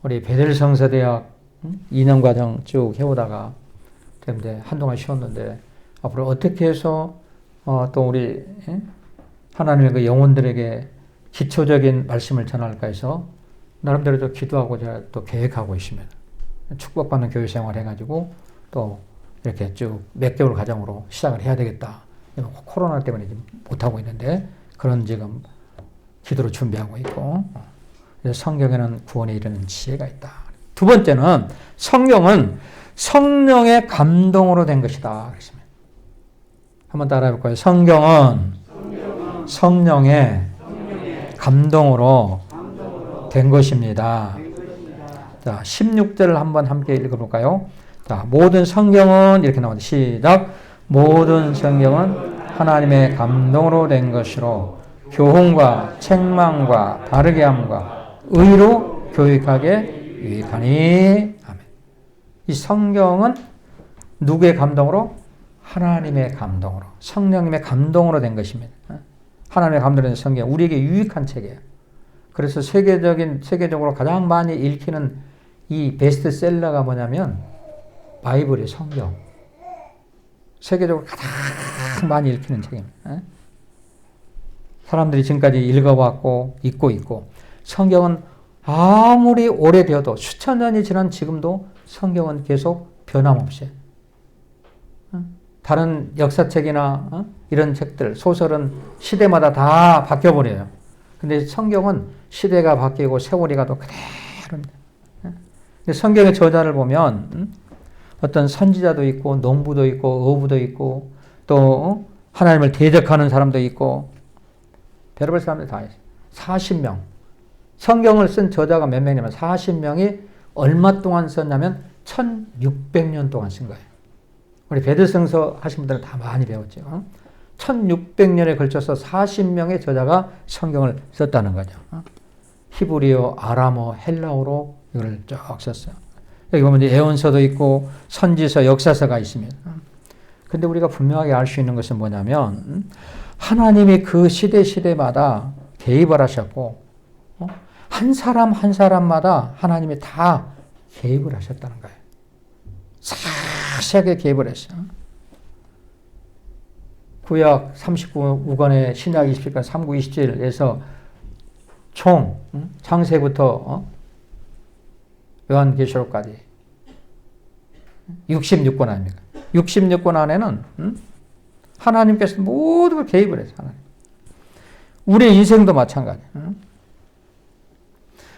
우리 베델 성서대학 2년 과정 쭉 해오다가 이제 한동안 쉬었는데 앞으로 어떻게 해서 또 우리 하나님의 그 영혼들에게 기초적인 말씀을 전할까 해서 나름대로 또 기도하고 제가 또 계획하고 있습니다. 축복받는 교회 생활 해가지고 또 이렇게 쭉 몇 개월 과정으로 시작을 해야 되겠다. 코로나 때문에 못하고 있는데 그런 지금 기도로 준비하고 있고 그래서 성경에는 구원에 이르는 지혜가 있다. 두 번째는 성경은 성령의 감동으로 된 것이다. 그랬습니다. 한번 따라해 볼까요? 성경은 성령의 감동으로 된 것입니다. 자, 16절을 한번 함께 읽어볼까요? 자, 모든 성경은 이렇게 나옵니다. 시작. 모든 성경은 하나님의 감동으로 된 것으로 교훈과 책망과 바르게 함과 의로 교육하게 유익하니. 아멘. 이 성경은 누구의 감동으로? 하나님의 감동으로, 성령님의 감동으로 된 것입니다. 하나님의 감동으로 된 성경, 우리에게 유익한 책이에요. 그래서 세계적으로 가장 많이 읽히는 이 베스트셀러가 뭐냐면 바이블의 성경. 세계적으로 가장 많이 읽히는 책입니다. 사람들이 지금까지 읽어왔고 읽고 있고 성경은 아무리 오래되어도 수천 년이 지난 지금도 성경은 계속 변함없이 다른 역사책이나 이런 책들, 소설은 시대마다 다 바뀌어버려요. 근데 성경은 시대가 바뀌고 세월이 가도 그대로입니다. 근데 성경의 저자를 보면 어떤 선지자도 있고 농부도 있고 어부도 있고 또 하나님을 대적하는 사람도 있고 별의별 사람들이 다 있어요. 40명. 성경을 쓴 저자가 몇 명이냐면 40명이 얼마 동안 썼냐면 1600년 동안 쓴 거예요. 우리 베드성서 하신 분들은 다 많이 배웠죠. 1600년에 걸쳐서 40명의 저자가 성경을 썼다는 거죠. 히브리어, 아람어, 헬라어로 이걸 쭉 썼어요. 여기 보면 예언서도 있고 선지서, 역사서가 있습니다. 근데 우리가 분명하게 알 수 있는 것은 뭐냐면 하나님이 그 시대마다 개입을 하셨고 한 사람 한 사람마다 하나님이 다 개입을 하셨다는 거예요. 자세하게 개입을 했어요. 구약 39권의 신약 27권 3구 27에서 총 창세부터 요한계시록까지 66권 아닙니까? 66권 안에는 하나님께서 모든 걸 개입을 했어요. 하나님. 우리의 인생도 마찬가지예요.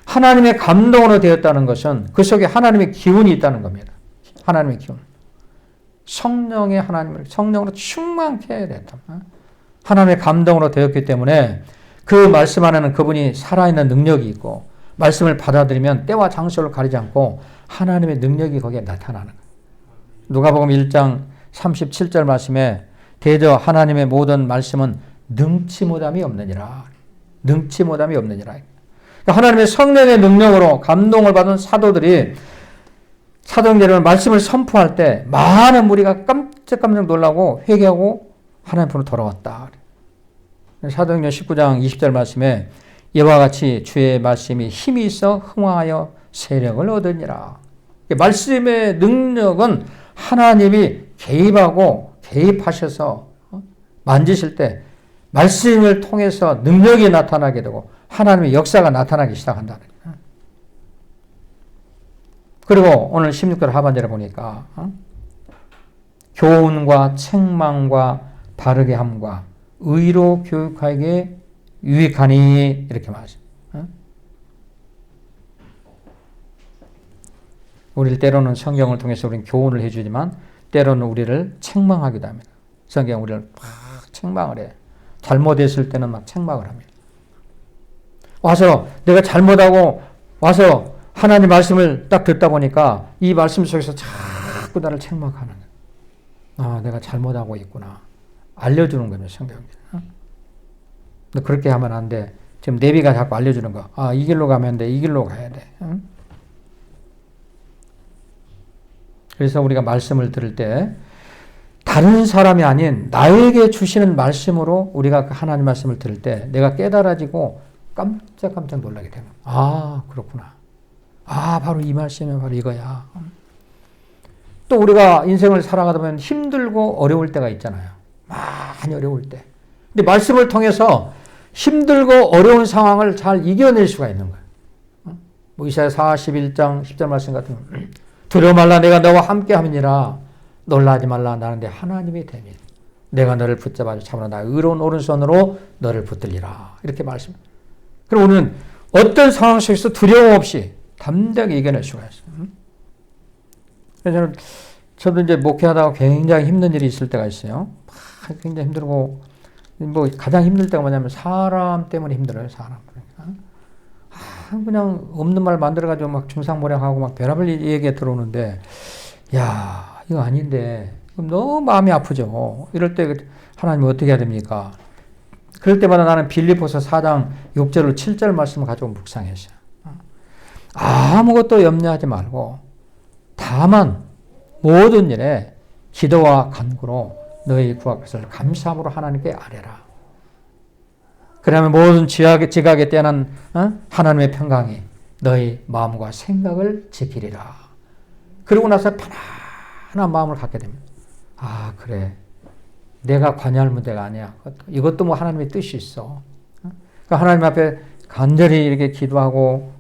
하나님의 감동으로 되었다는 것은 그 속에 하나님의 기운이 있다는 겁니다. 하나님의 기운. 성령의 성령으로 충만케 해야 됐다. 하나님의 감동으로 되었기 때문에 그 말씀 안에는 그분이 살아있는 능력이 있고 말씀을 받아들이면 때와 장소를 가리지 않고 하나님의 능력이 거기에 나타나는 거예요. 누가복음 1장 37절 말씀에 대저 하나님의 모든 말씀은 능치 못함이 없느니라. 능치 못함이 없느니라. 그러니까 하나님의 성령의 능력으로 감동을 받은 사도들이 사도행전을 말씀을 선포할 때 많은 무리가 깜짝깜짝 놀라고 회개하고 하나님 앞으로 돌아왔다. 사도행전 19장 20절 말씀에 이와 같이 주의 말씀이 힘이 있어 흥황하여 세력을 얻으니라. 말씀의 능력은 하나님이 개입하고 개입하셔서 만지실 때 말씀을 통해서 능력이 나타나게 되고 하나님의 역사가 나타나기 시작한다는 거예요. 그리고 오늘 16절 하반절에 보니까 교훈과 책망과 바르게 함과 의로 교육하기에 유익하니 이렇게 말하죠. 우리를 때로는 성경을 통해서 우리는 교훈을 해주지만 때로는 우리를 책망하기도 합니다. 성경 우리를 막 책망을 해. 잘못했을 때는 막 책망을 합니다. 와서 내가 잘못하고 와서 하나님 말씀을 딱 듣다 보니까 이 말씀 속에서 자꾸 나를 책망하는 거예요. 아, 내가 잘못하고 있구나. 알려주는 겁니다. 성경이. 근데 그렇게 하면 안 돼. 지금 내비가 자꾸 알려주는 거. 아, 이 길로 가면 돼. 이 길로 가야 돼. 그래서 우리가 말씀을 들을 때 다른 사람이 아닌 나에게 주시는 말씀으로 우리가 하나님 말씀을 들을 때 내가 깨달아지고 깜짝깜짝 놀라게 되는 거예요. 아, 그렇구나. 아, 바로 이 말씀이 바로 이거야. 또 우리가 인생을 살아가다 보면 힘들고 어려울 때가 있잖아요. 많이 어려울 때. 근데 말씀을 통해서 힘들고 어려운 상황을 잘 이겨낼 수가 있는 거예요. 뭐 이사야 41장 10절 말씀 같은 거. 두려워 말라 내가 너와 함께 함이니라. 놀라지 말라 나는 내 하나님이 됨이. 내가 너를 붙잡아 참으라 나 의로운 오른손으로 너를 붙들리라. 이렇게 말씀. 그럼 우리는 어떤 상황 속에서 두려움 없이 담대하게 이겨낼 수가 있어요. 그래서 저도 이제 목회하다가 굉장히 힘든 일이 있을 때가 있어요. 굉장히 힘들고 뭐 가장 힘들 때가 뭐냐면 사람 때문에 힘들어요. 사람. 그냥 없는 말 만들어가지고 막 중상모략하고 막 별의별 얘기가 들어오는데 야 이거 아닌데 너무 마음이 아프죠. 이럴 때 하나님이 어떻게 해야 됩니까? 그럴 때마다 나는 빌립보서 4장 6절로 7절 말씀을 가지고 묵상했어요. 아무것도 염려하지 말고 다만 모든 일에 기도와 간구로 너희 구할 것을 감사함으로 하나님께 아뢰라. 그러면 모든 지각에 뛰어난 하나님의 평강이 너희 마음과 생각을 지키리라. 그러고 나서 편안한 마음을 갖게 됩니다. 아 그래 내가 관여할 문제가 아니야. 이것도 뭐 하나님의 뜻이 있어. 그러니까 하나님 앞에 간절히 이렇게 기도하고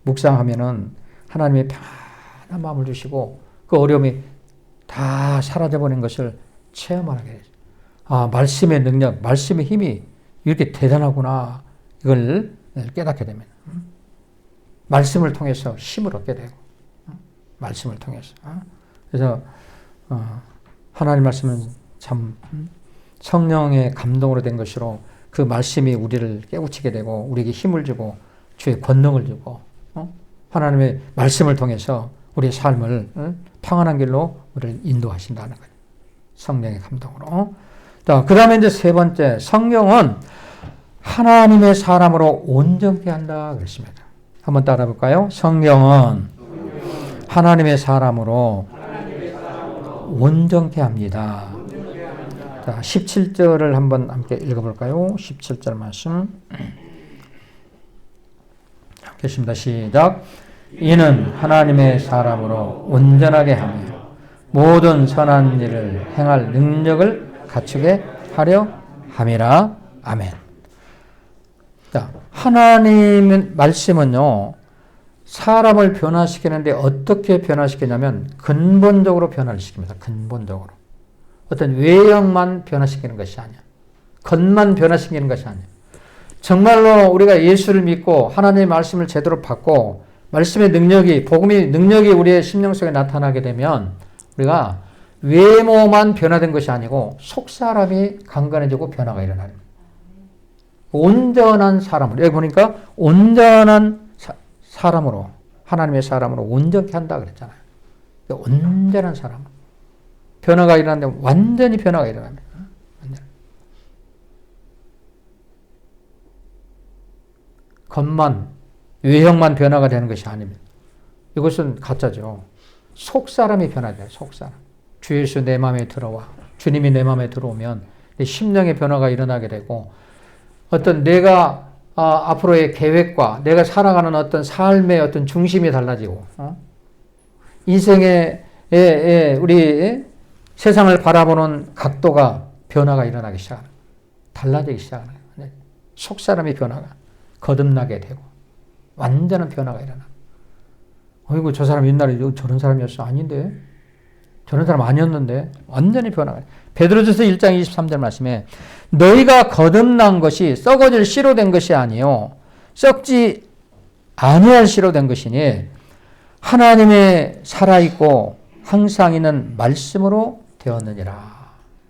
묵상하면은 하나님의 편안한 마음을 주시고 그 어려움이 다 사라져버린 것을 체험하게 되죠. 아 말씀의 능력, 말씀의 힘이 이렇게 대단하구나. 이걸 깨닫게 됩니다. 말씀을 통해서 힘을 얻게 되고 말씀을 통해서. 그래서 하나님 말씀은 참 성령의 감동으로 된 것으로 그 말씀이 우리를 깨우치게 되고 우리에게 힘을 주고 주의 권능을 주고 하나님의 말씀을 통해서 우리의 삶을 평안한 길로 우리를 인도하신다는 거예요. 성령의 감동으로. 그 다음에 이제 세 번째, 성령은 하나님의 사람으로 온전케 한다 그랬습니다. 한번 따라 볼까요? 성령은 하나님의 사람으로 온전케 합니다. 자, 17절을 한번 함께 읽어볼까요? 17절 말씀. 읽겠습니다. 시작. 이는 하나님의 사람으로 온전하게 하며 모든 선한 일을 행할 능력을 갖추게 하려 함이라. 아멘. 자, 하나님의 말씀은요, 사람을 변화시키는데 어떻게 변화시키냐면 근본적으로 변화를 시킵니다. 근본적으로. 어떤 외형만 변화시키는 것이 아니야. 겉만 변화시키는 것이 아니야. 정말로 우리가 예수를 믿고 하나님의 말씀을 제대로 받고 말씀의 능력이, 복음의 능력이 우리의 심령 속에 나타나게 되면 우리가 외모만 변화된 것이 아니고 속사람이 강건해지고 변화가 일어나는 온전한 사람으로, 여기 보니까 온전한 사람으로, 하나님의 사람으로 온전케 한다 그랬잖아요. 온전한 사람. 변화가 일어나는데 완전히 변화가 일어납니다. 겉만, 외형만 변화가 되는 것이 아닙니다. 이것은 가짜죠. 속사람이 변화돼요. 속사람. 주 예수 내 마음에 들어와. 주님이 내 마음에 들어오면 내 심령의 변화가 일어나게 되고 어떤 내가 앞으로의 계획과 내가 살아가는 어떤 삶의 어떤 중심이 달라지고 인생의 우리 세상을 바라보는 각도가 변화가 일어나기 시작하는, 달라지기 시작하는 거예요. 속사람의 변화가 거듭나게 되고 완전한 변화가 일어나. 어이구 저 사람 옛날에 저런 사람이었어. 아닌데. 저런 사람 아니었는데. 완전히 변화가. 베드로전서 1장 23절 말씀에 너희가 거듭난 것이 썩어질 씨로 된 것이 아니요 썩지 아니할 씨로 된 것이니 하나님의 살아있고 항상 있는 말씀으로 되었느니라.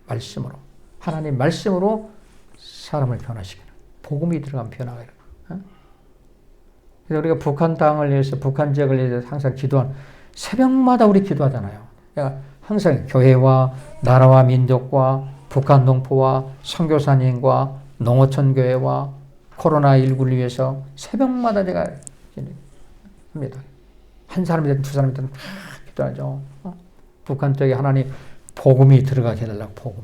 말씀으로. 하나님 말씀으로 사람을 변화시키는. 복음이 들어간 변화가 일어나. 그래서 우리가 북한 땅을 위해서, 북한 지역을 위해서 항상 기도하는, 새벽마다 우리 기도하잖아요. 그러니까 항상 교회와 나라와 민족과 북한 동포와 선교사님과 농어촌 교회와 코로나19를 위해서 새벽마다 제가 합니다. 한 사람이든 두 사람이든 다 기도하죠. 북한 쪽에 하나님 복음이 들어가게 해달라고.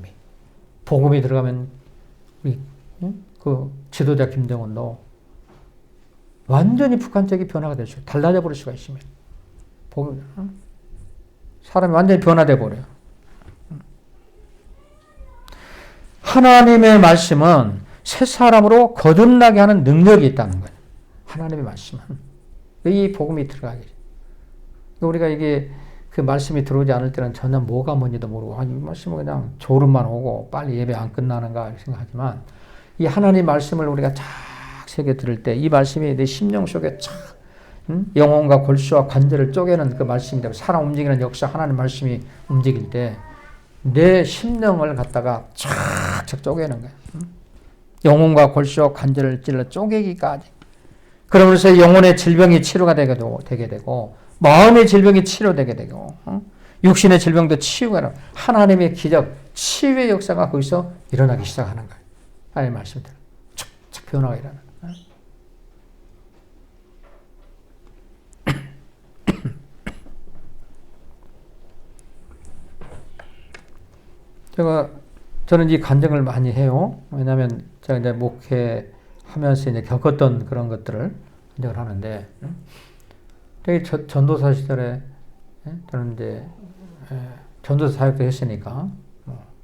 복음이 들어가면 우리 그 지도자 김정은도 완전히 북한 쪽이 변화가 될 수, 달라져 버릴 수가 있습니다. 사람이 완전히 변화돼 버려요. 하나님의 말씀은 새 사람으로 거듭나게 하는 능력이 있다는 거예요. 하나님의 말씀은. 이 복음이 들어가게. 우리가 이게 그 말씀이 들어오지 않을 때는 전혀 뭐가 뭔지도 모르고, 이 말씀은 그냥 졸음만 오고 빨리 예배 안 끝나는가 생각하지만, 이 하나님의 말씀을 우리가 쫙 새겨 들을 때 이 말씀이 내 심령 속에 쫙 영혼과 골수와 관절을 쪼개는 그 말씀이 되고 사람 움직이는 역사 하나님 말씀이 움직일 때 내 심령을 갖다가 쫙 쪼개는 거예요. 영혼과 골수와 관절을 찔러 쪼개기까지. 그러면서 영혼의 질병이 치료가 되게 되고 마음의 질병이 치료되게 되고 육신의 질병도 치유가 되고 하나님의 기적, 치유의 역사가 거기서 일어나기 시작하는 거예요. 하나님의 말씀대로 촉촉 변화가 일어나는 거예요. 저는 이 간증을 많이 해요. 왜냐하면 제가 이제 목회하면서 이제 겪었던 그런 것들을 간증을 하는데, 되게 전도사 시절에 저는 이제 전도사 사역도 했으니까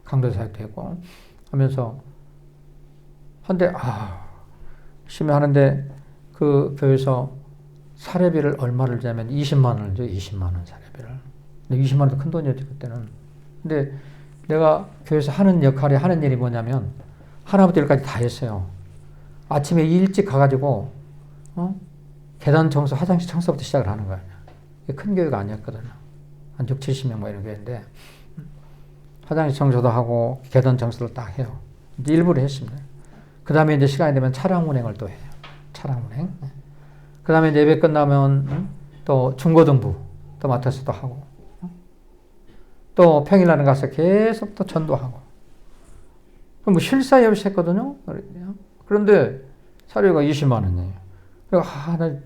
강도사 사역도 했고 하면서 한데 열심히 하는데 그 교회에서 사례비를 얼마를 주냐면 20만 원을 줘. 20만 원 사례비를. 근데 20만 원도 큰 돈이었지 그때는. 근데 내가 교회에서 하는 역할이 하는 일이 뭐냐면 하나부터 열까지 다 했어요. 아침에 일찍 가가지고 계단 청소, 화장실 청소부터 시작을 하는 거예요. 큰 교회가 아니었거든요. 한 6, 70명 뭐 이런 교회인데 화장실 청소도 하고 계단 청소를 딱 해요. 이제 일부러 했습니다. 그 다음에 이제 시간이 되면 차량 운행을 또 해요. 차량 운행. 그 다음에 이제 예배 끝나면 또 중고등부 또 맡아서 또 하고 또 평일날은 가서 계속 또 전도하고. 뭐 쉴 사이 없이 했거든요. 그런데 사료가 20만 원이에요. 나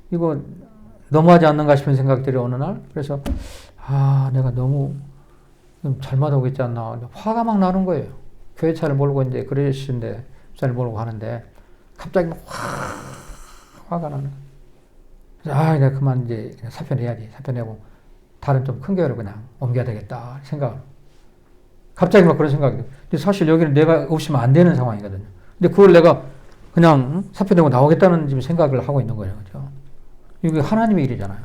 이거 너무하지 않는가 싶은 생각들이 어느 날. 그래서 내가 너무 잘못하고 있지 않나. 화가 막 나는 거예요. 교회 차를 몰고 이제 그레이스인데 차를 몰고 가는데 갑자기 막 화가 나는 거예요. 그래서 내가 그만 이제 사표 내야지. 사표 내고 다른 좀 큰 교회로 그냥 옮겨야 되겠다 생각. 갑자기 막 그런 생각이 들어요. 근데 사실 여기는 내가 없으면 안 되는 상황이거든요. 근데 그걸 내가 그냥 사표되고 나오겠다는 지금 생각을 하고 있는 거예요. 그죠? 이게 하나님의 일이잖아요.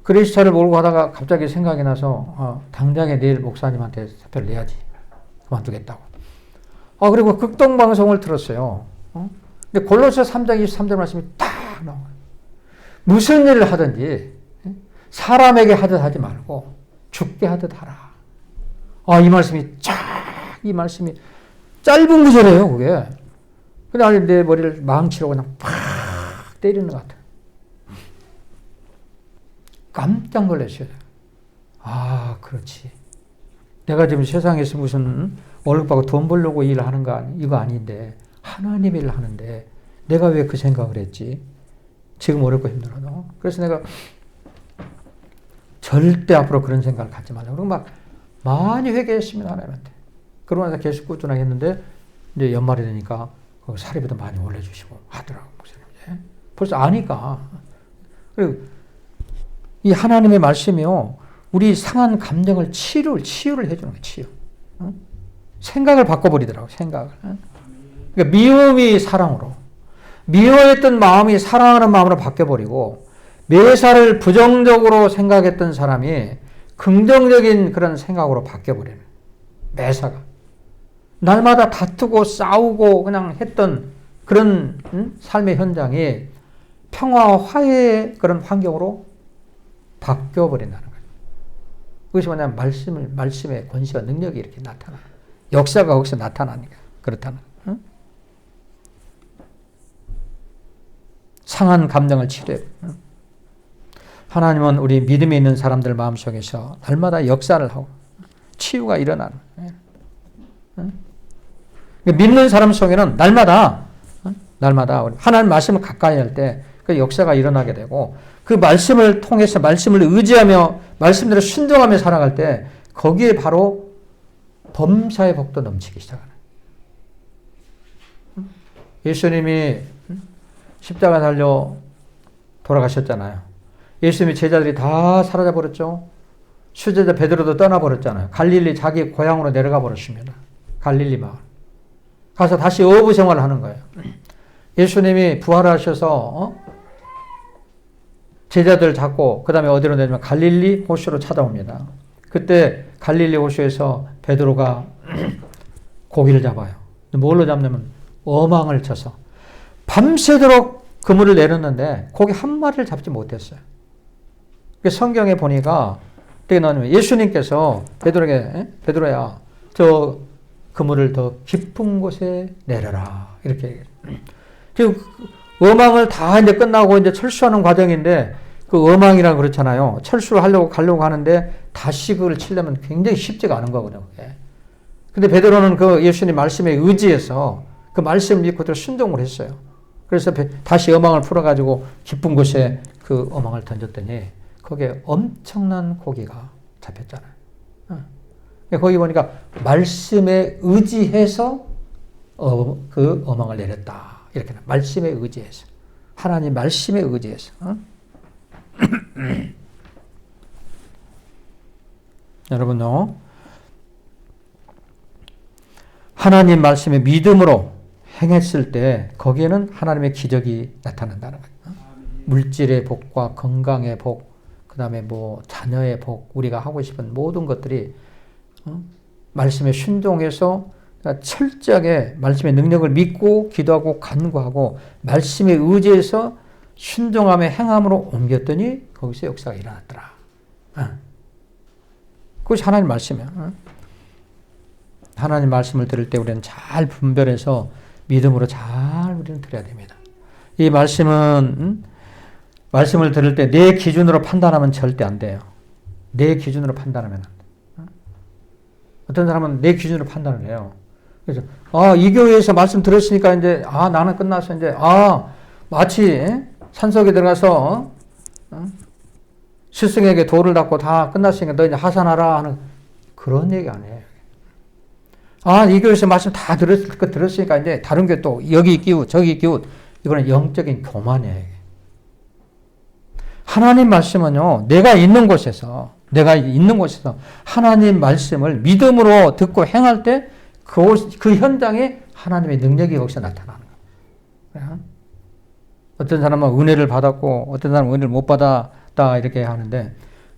그레이스차를 몰고 가다가 갑자기 생각이 나서 당장에 내일 목사님한테 사표를 내야지. 그만두겠다고. 그리고 극동방송을 들었어요. 근데 골로새 3장 23절 말씀이 딱 나와요. 무슨 일을 하든지 사람에게 하듯 하지 말고 죽게 하듯 하라. 이 말씀이 짧은 구절이에요, 그게. 그냥 내 머리를 망치로 그냥 팍 때리는 것 같아요. 깜짝 놀랐어요. 그렇지. 내가 지금 세상에서 무슨 월급 받고 돈 벌려고 일하는 거 이거 아닌데, 하나님 일을 하는데, 내가 왜 그 생각을 했지? 지금 어렵고 힘들어도. 그래서 내가 절대 앞으로 그런 생각을 갖지 말라고. 그리고 막 많이 회개했습니다, 하나님한테. 그러고 나서 계속 꾸준하게 했는데, 이제 연말이 되니까 사례비도 많이 올려주시고 하더라고요, 목사님. 벌써 아니까. 그리고 이 하나님의 말씀이요, 우리 상한 감정을 치유를 해주는 거예요, 치유. 생각을 바꿔버리더라고요, 생각을. 그러니까 미움이 사랑으로, 미워했던 마음이 사랑하는 마음으로 바뀌어버리고, 매사를 부정적으로 생각했던 사람이 긍정적인 그런 생각으로 바뀌어버리는, 매사가. 날마다 다투고 싸우고 그냥 했던 그런 삶의 현장이 평화와 화해의 그런 환경으로 바뀌어버린다는 거예요. 그것이 뭐냐면 말씀의 권세와 능력이 이렇게 나타나는, 역사가 거기서 나타나니까 그렇다는 거예요. 상한 감정을 치료해. 하나님은 우리 믿음에 있는 사람들 마음속에서 날마다 역사를 하고 치유가 일어나는 거예요. 믿는 사람 속에는 날마다 하나님 말씀을 가까이 할 때 그 역사가 일어나게 되고, 그 말씀을 통해서 말씀을 의지하며 말씀대로 순종하며 살아갈 때 거기에 바로 범사의 복도 넘치기 시작하는. 예수님이 십자가 달려 돌아가셨잖아요. 예수님의 제자들이 다 사라져 버렸죠. 수제자 베드로도 떠나버렸잖아요. 갈릴리 자기 고향으로 내려가 버렸습니다. 갈릴리 마을. 가서 다시 어부 생활을 하는 거예요. 예수님이 부활하셔서 제자들 잡고 그 다음에 어디로 내냐면 갈릴리 호수로 찾아옵니다. 그때 갈릴리 호수에서 베드로가 고기를 잡아요. 뭘로 잡냐면 어망을 쳐서 밤새도록 그물을 내렸는데 고기 한 마리를 잡지 못했어요. 성경에 보니까 어떻게 나오냐면 예수님께서 베드로에게, 베드로야, 저 그물을 더 깊은 곳에 내려라, 이렇게 얘기해요. 지금 어망을 다 이제 끝나고 이제 철수하는 과정인데, 그 어망이라 그렇잖아요. 철수를 가려고 하는데 다시 그걸 치려면 굉장히 쉽지가 않은 거거든요. 근데 베드로는 그 예수님 말씀에 의지해서 그 말씀을 믿고 그대로 순종을 했어요. 그래서 다시 어망을 풀어가지고 깊은 곳에 그 어망을 던졌더니 거기에 엄청난 고기가 잡혔잖아요. 거기 보니까 말씀에 의지해서 그 어망을 내렸다. 이렇게 말씀에 의지해서, 하나님 말씀에 의지해서. 여러분요, 하나님 말씀에 믿음으로 행했을 때 거기에는 하나님의 기적이 나타난다는 거예요. 물질의 복과 건강의 복, 그 다음에 뭐 자녀의 복, 우리가 하고 싶은 모든 것들이 말씀에 순종해서 철저하게 말씀의 능력을 믿고 기도하고 간구하고 말씀에 의지해서 순종함의 행함으로 옮겼더니 거기서 역사가 일어났더라. 그것이 하나님 말씀이야. 하나님 말씀을 들을 때 우리는 잘 분별해서 믿음으로 잘 우리는 들어야 됩니다. 이 말씀은 말씀을 들을 때 내 기준으로 판단하면 절대 안 돼요. 내 기준으로 판단하면 안 돼. 어떤 사람은 내 기준으로 판단을 해요. 그래서 이 교회에서 말씀 들었으니까 이제 나는 끝나서 이제 마치 산속에 들어가서 스승에게 돌을 닦고 다 끝났으니까 너 이제 하산하라 하는 그런 얘기 안 해요. 이 교회에서 말씀 다 들었으니까 이제 다른 교회 또 여기 끼우 저기 끼우, 이거는 영적인 교만이에요. 하나님 말씀은요, 내가 있는 곳에서 하나님 말씀을 믿음으로 듣고 행할 때 그 현장에 하나님의 능력이 거기서 나타나는 거예요. 어떤 사람은 은혜를 받았고 어떤 사람은 은혜를 못 받았다 이렇게 하는데,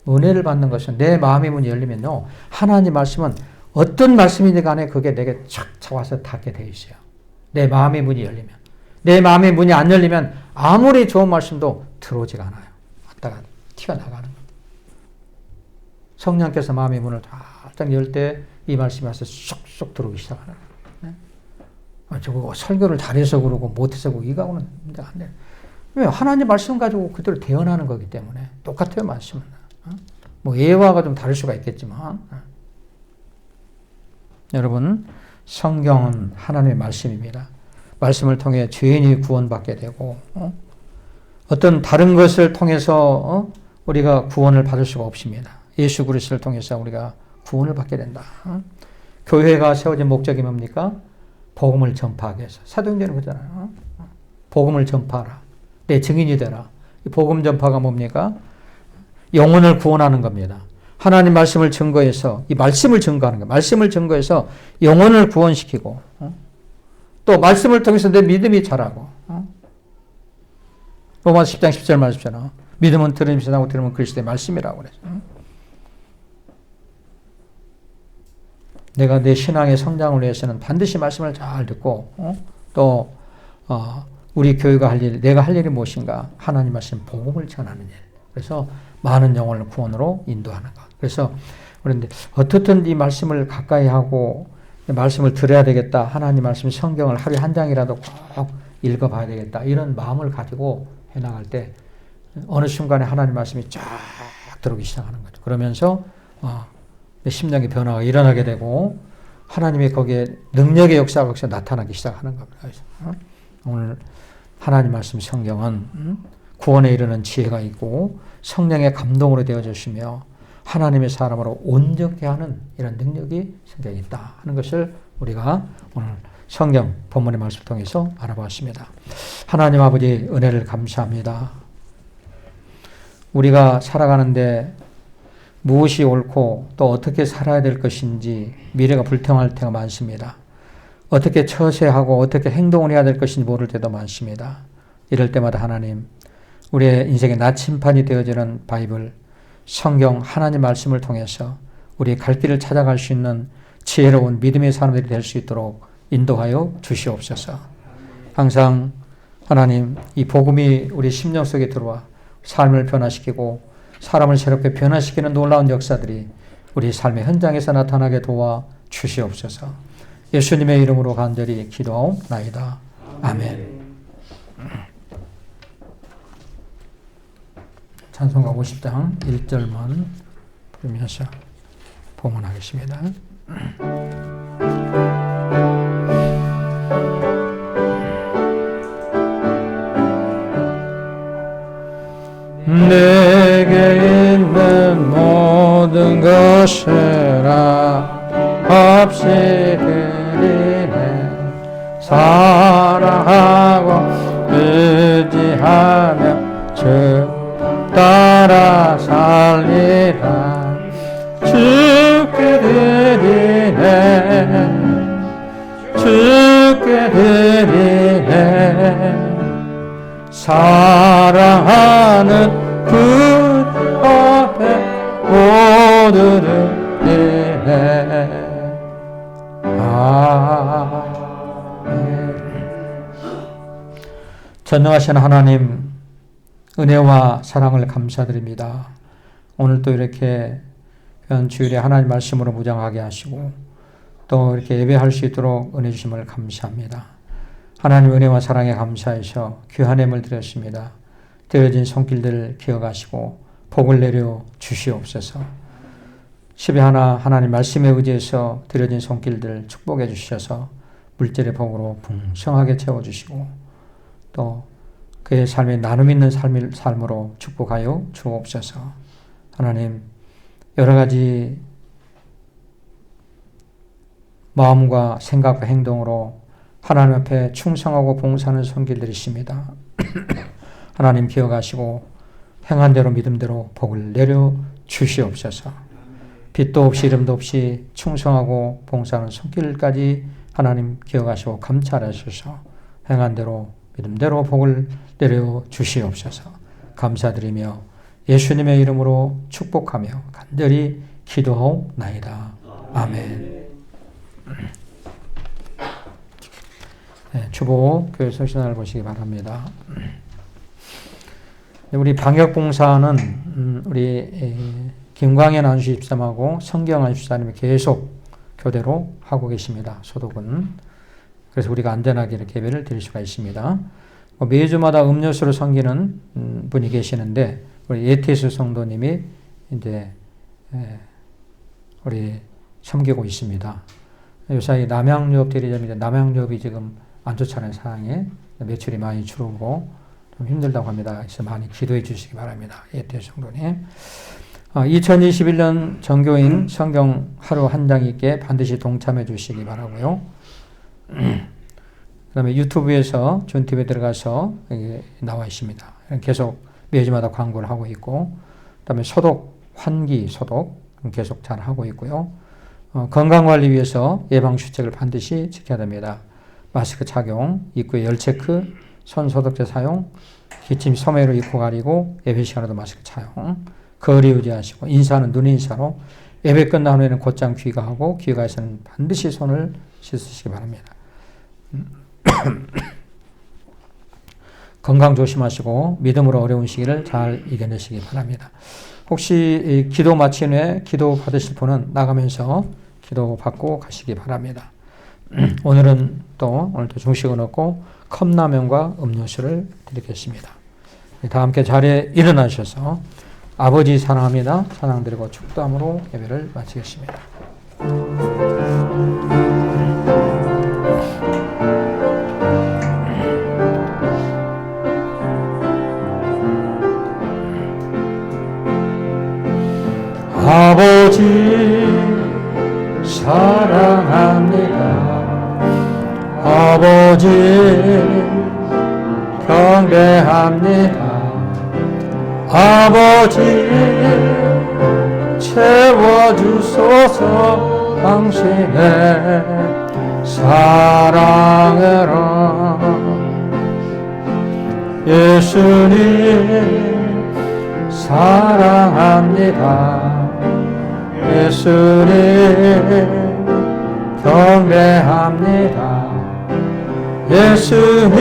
은혜를 받는 것은 내 마음의 문이 열리면요, 하나님 말씀은 어떤 말씀이든 간에 그게 내게 착 와서 닿게 돼 있어요. 내 마음의 문이 열리면. 내 마음의 문이 안 열리면 아무리 좋은 말씀도 들어오지가 않아요. 왔다가 티가 나가는 겁니다. 성령께서 마음의 문을 쫙 열 때 이 말씀이 와서 쏙쏙 들어오기 시작하는 거예요. 저거 설교를 잘해서 그러고 못해서 그러고 이거하고는 문제가 안 돼요. 왜? 하나님 말씀 가지고 그대로 대언하는 거기 때문에 똑같아요, 말씀은. 뭐 예화가 좀 다를 수가 있겠지만, 여러분, 성경은 하나님의 말씀입니다. 말씀을 통해 죄인이 구원받게 되고, 어떤 다른 것을 통해서 우리가 구원을 받을 수가 없습니다. 예수 그리스도를 통해서 우리가 구원을 받게 된다. 교회가 세워진 목적이 뭡니까? 복음을 전파하기 위해서. 사도행전은 그러잖아요. 복음을 전파하라. 내 증인이 되라. 이 복음 전파가 뭡니까? 영혼을 구원하는 겁니다. 하나님 말씀을 증거해서, 이 말씀을 증거하는 거예요. 말씀을 증거해서 영혼을 구원시키고, 또 말씀을 통해서 내 믿음이 자라고. 로마서 10장 10절 말씀처럼 믿음은 들음에서 나고 들음은 그리스도의 말씀이라고 그래서. 내가 내 신앙의 성장을 위해서는 반드시 말씀을 잘 듣고, 또 우리 교회가 할 일, 내가 할 일이 무엇인가? 하나님 말씀 복음을 전하는 일. 그래서 많은 영혼을 구원으로 인도하는 것. 그래서 그런데 어떻든 이 말씀을 가까이 하고 말씀을 들어야 되겠다. 하나님 말씀 성경을 하루에 한 장이라도 꼭 읽어봐야 되겠다. 이런 마음을 가지고 해나갈 때 어느 순간에 하나님 말씀이 쫙 들어오기 시작하는 거죠. 그러면서 내 심령의 변화가 일어나게 되고 하나님의 거기에 능력의 역사가 거기서 나타나기 시작하는 겁니다. 그래서 오늘 하나님 말씀 성경은 구원에 이르는 지혜가 있고 성령의 감동으로 되어주시며 하나님의 사람으로 온전케 하는 이런 능력이 성경에 있다 하는 것을 우리가 오늘 성경 본문의 말씀을 통해서 알아보았습니다. 하나님 아버지 은혜를 감사합니다. 우리가 살아가는데 무엇이 옳고 또 어떻게 살아야 될 것인지 미래가 불투명할 때가 많습니다. 어떻게 처세하고 어떻게 행동을 해야 될 것인지 모를 때도 많습니다. 이럴 때마다 하나님, 우리의 인생의 나침판이 되어지는 바이블, 성경 하나님 말씀을 통해서 우리의 갈 길을 찾아갈 수 있는 지혜로운 믿음의 사람들이 될 수 있도록 인도하여 주시옵소서. 항상 하나님, 이 복음이 우리 심령 속에 들어와 삶을 변화시키고 사람을 새롭게 변화시키는 놀라운 역사들이 우리 삶의 현장에서 나타나게 도와 주시옵소서. 예수님의 이름으로 간절히 기도하옵나이다. 아멘. 찬송가 50장 1절만 부르면서 봉헌하겠습니다. 내게 있는 모든 것이라 없이 드리네. 사랑하고 의지하며 주 따라 살리라. 주께 드리네. 주께 드리네. 사랑하는 그 앞에 모두 드리네. 전능하신 하나님, 은혜와 사랑을 감사드립니다. 오늘 또 이렇게 주일에 하나님 말씀으로 무장하게 하시고 또 이렇게 예배할 수 있도록 은혜 주심을 감사합니다. 하나님 은혜와 사랑에 감사해서 귀한 예물 드렸습니다. 되어진 손길들을 기억하시고 복을 내려 주시옵소서. 10의 하나 하나님 말씀에 의지해서 드려진 손길들 축복해 주셔서 물질의 복으로 풍성하게 채워주시고 또 그의 삶에 나눔 있는 삶으로 축복하여 주옵소서. 하나님, 여러 가지 마음과 생각과 행동으로 하나님 앞에 충성하고 봉사하는 손길들이 있습니다. 하나님 기억하시고 행한 대로 믿음대로 복을 내려 주시옵소서. 빛도 없이 이름도 없이 충성하고 봉사하는 손길까지 하나님 기억하시고 감찰하셔서 행한 대로 믿음대로 복을 내려 주시옵소서. 감사드리며 예수님의 이름으로 축복하며 간절히 기도하옵나이다. 아멘. 네, 주보 교회 성신을 보시기 바랍니다. 우리 방역봉사는 우리 김광현 안수 집사님하고 성경 안수 집사님이 계속 교대로 하고 계십니다. 소독은. 그래서 우리가 안전하게 이렇게 예배를 드릴 수가 있습니다. 매주마다 음료수를 섬기는 분이 계시는데 우리 예태수 성도님이 이제 우리 섬기고 있습니다. 요새 남양유업 대리점인데 남양유업이 지금 안 좋잖아요. 상황에 매출이 많이 줄고 좀 힘들다고 합니다. 그래서 많이 기도해 주시기 바랍니다. 예태수 성도님. 2021년 정교인 성경 하루 한 장 읽기에 반드시 동참해 주시기 바라고요. 그 다음에 유튜브에서 존TV에 들어가서 나와 있습니다. 계속 매주마다 광고를 하고 있고, 그 다음에 소독, 환기 소독 계속 잘 하고 있고요. 건강관리 위해서 예방수칙을 반드시 지켜야 됩니다. 마스크 착용, 입구에 열체크, 손소독제 사용, 기침 소매로 입고 가리고 예배 시간에도 마스크 착용, 거리 유지하시고 인사는 눈 인사로 예배 끝난 후에는 곧장 귀가하고 귀가에서는 반드시 손을 씻으시기 바랍니다. 건강 조심하시고 믿음으로 어려운 시기를 잘 이겨내시기 바랍니다. 혹시 기도 마친 후에 기도 받으실 분은 나가면서 기도 받고 가시기 바랍니다. 오늘도 중식을 얻고 컵라면과 음료수를 드리겠습니다. 다 함께 자리에 일어나셔서 아버지 사랑합니다. 찬양드리고 축도함으로 예배를 마치겠습니다. 아버지 사랑합니다. 아버지 경배합니다. 아버지 채워주소서 당신의 사랑으로. 예수님 사랑합니다. 예수님 경배합니다. 예수님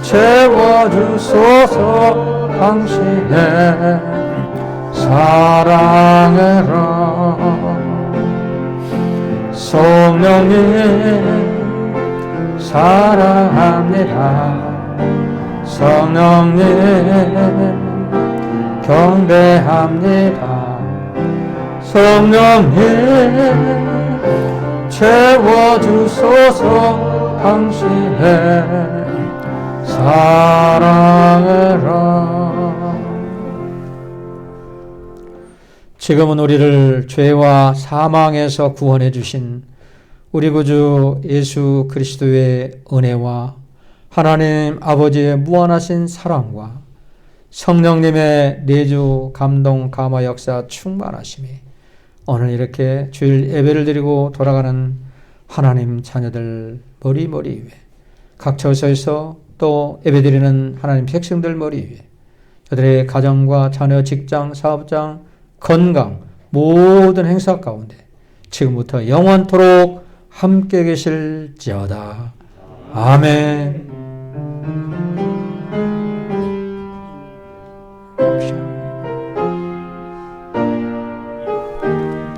채워주소서 당신의 사랑으로. 성령님 사랑합니다. 성령님 경배합니다. 성령님 채워주소서 당신의 사랑으로. 지금은 우리를 죄와 사망에서 구원해 주신 우리 구주 예수 그리스도의 은혜와 하나님 아버지의 무한하신 사랑과 성령님의 내주 감동 감화 역사 충만하심이 오늘 이렇게 주일 예배를 드리고 돌아가는 하나님 자녀들 머리 위에, 각 처소에서 또 예배드리는 하나님 백성들 머리 위에, 저들의 가정과 자녀, 직장, 사업장, 건강 모든 행사 가운데 지금부터 영원토록 함께 계실지어다. 아멘.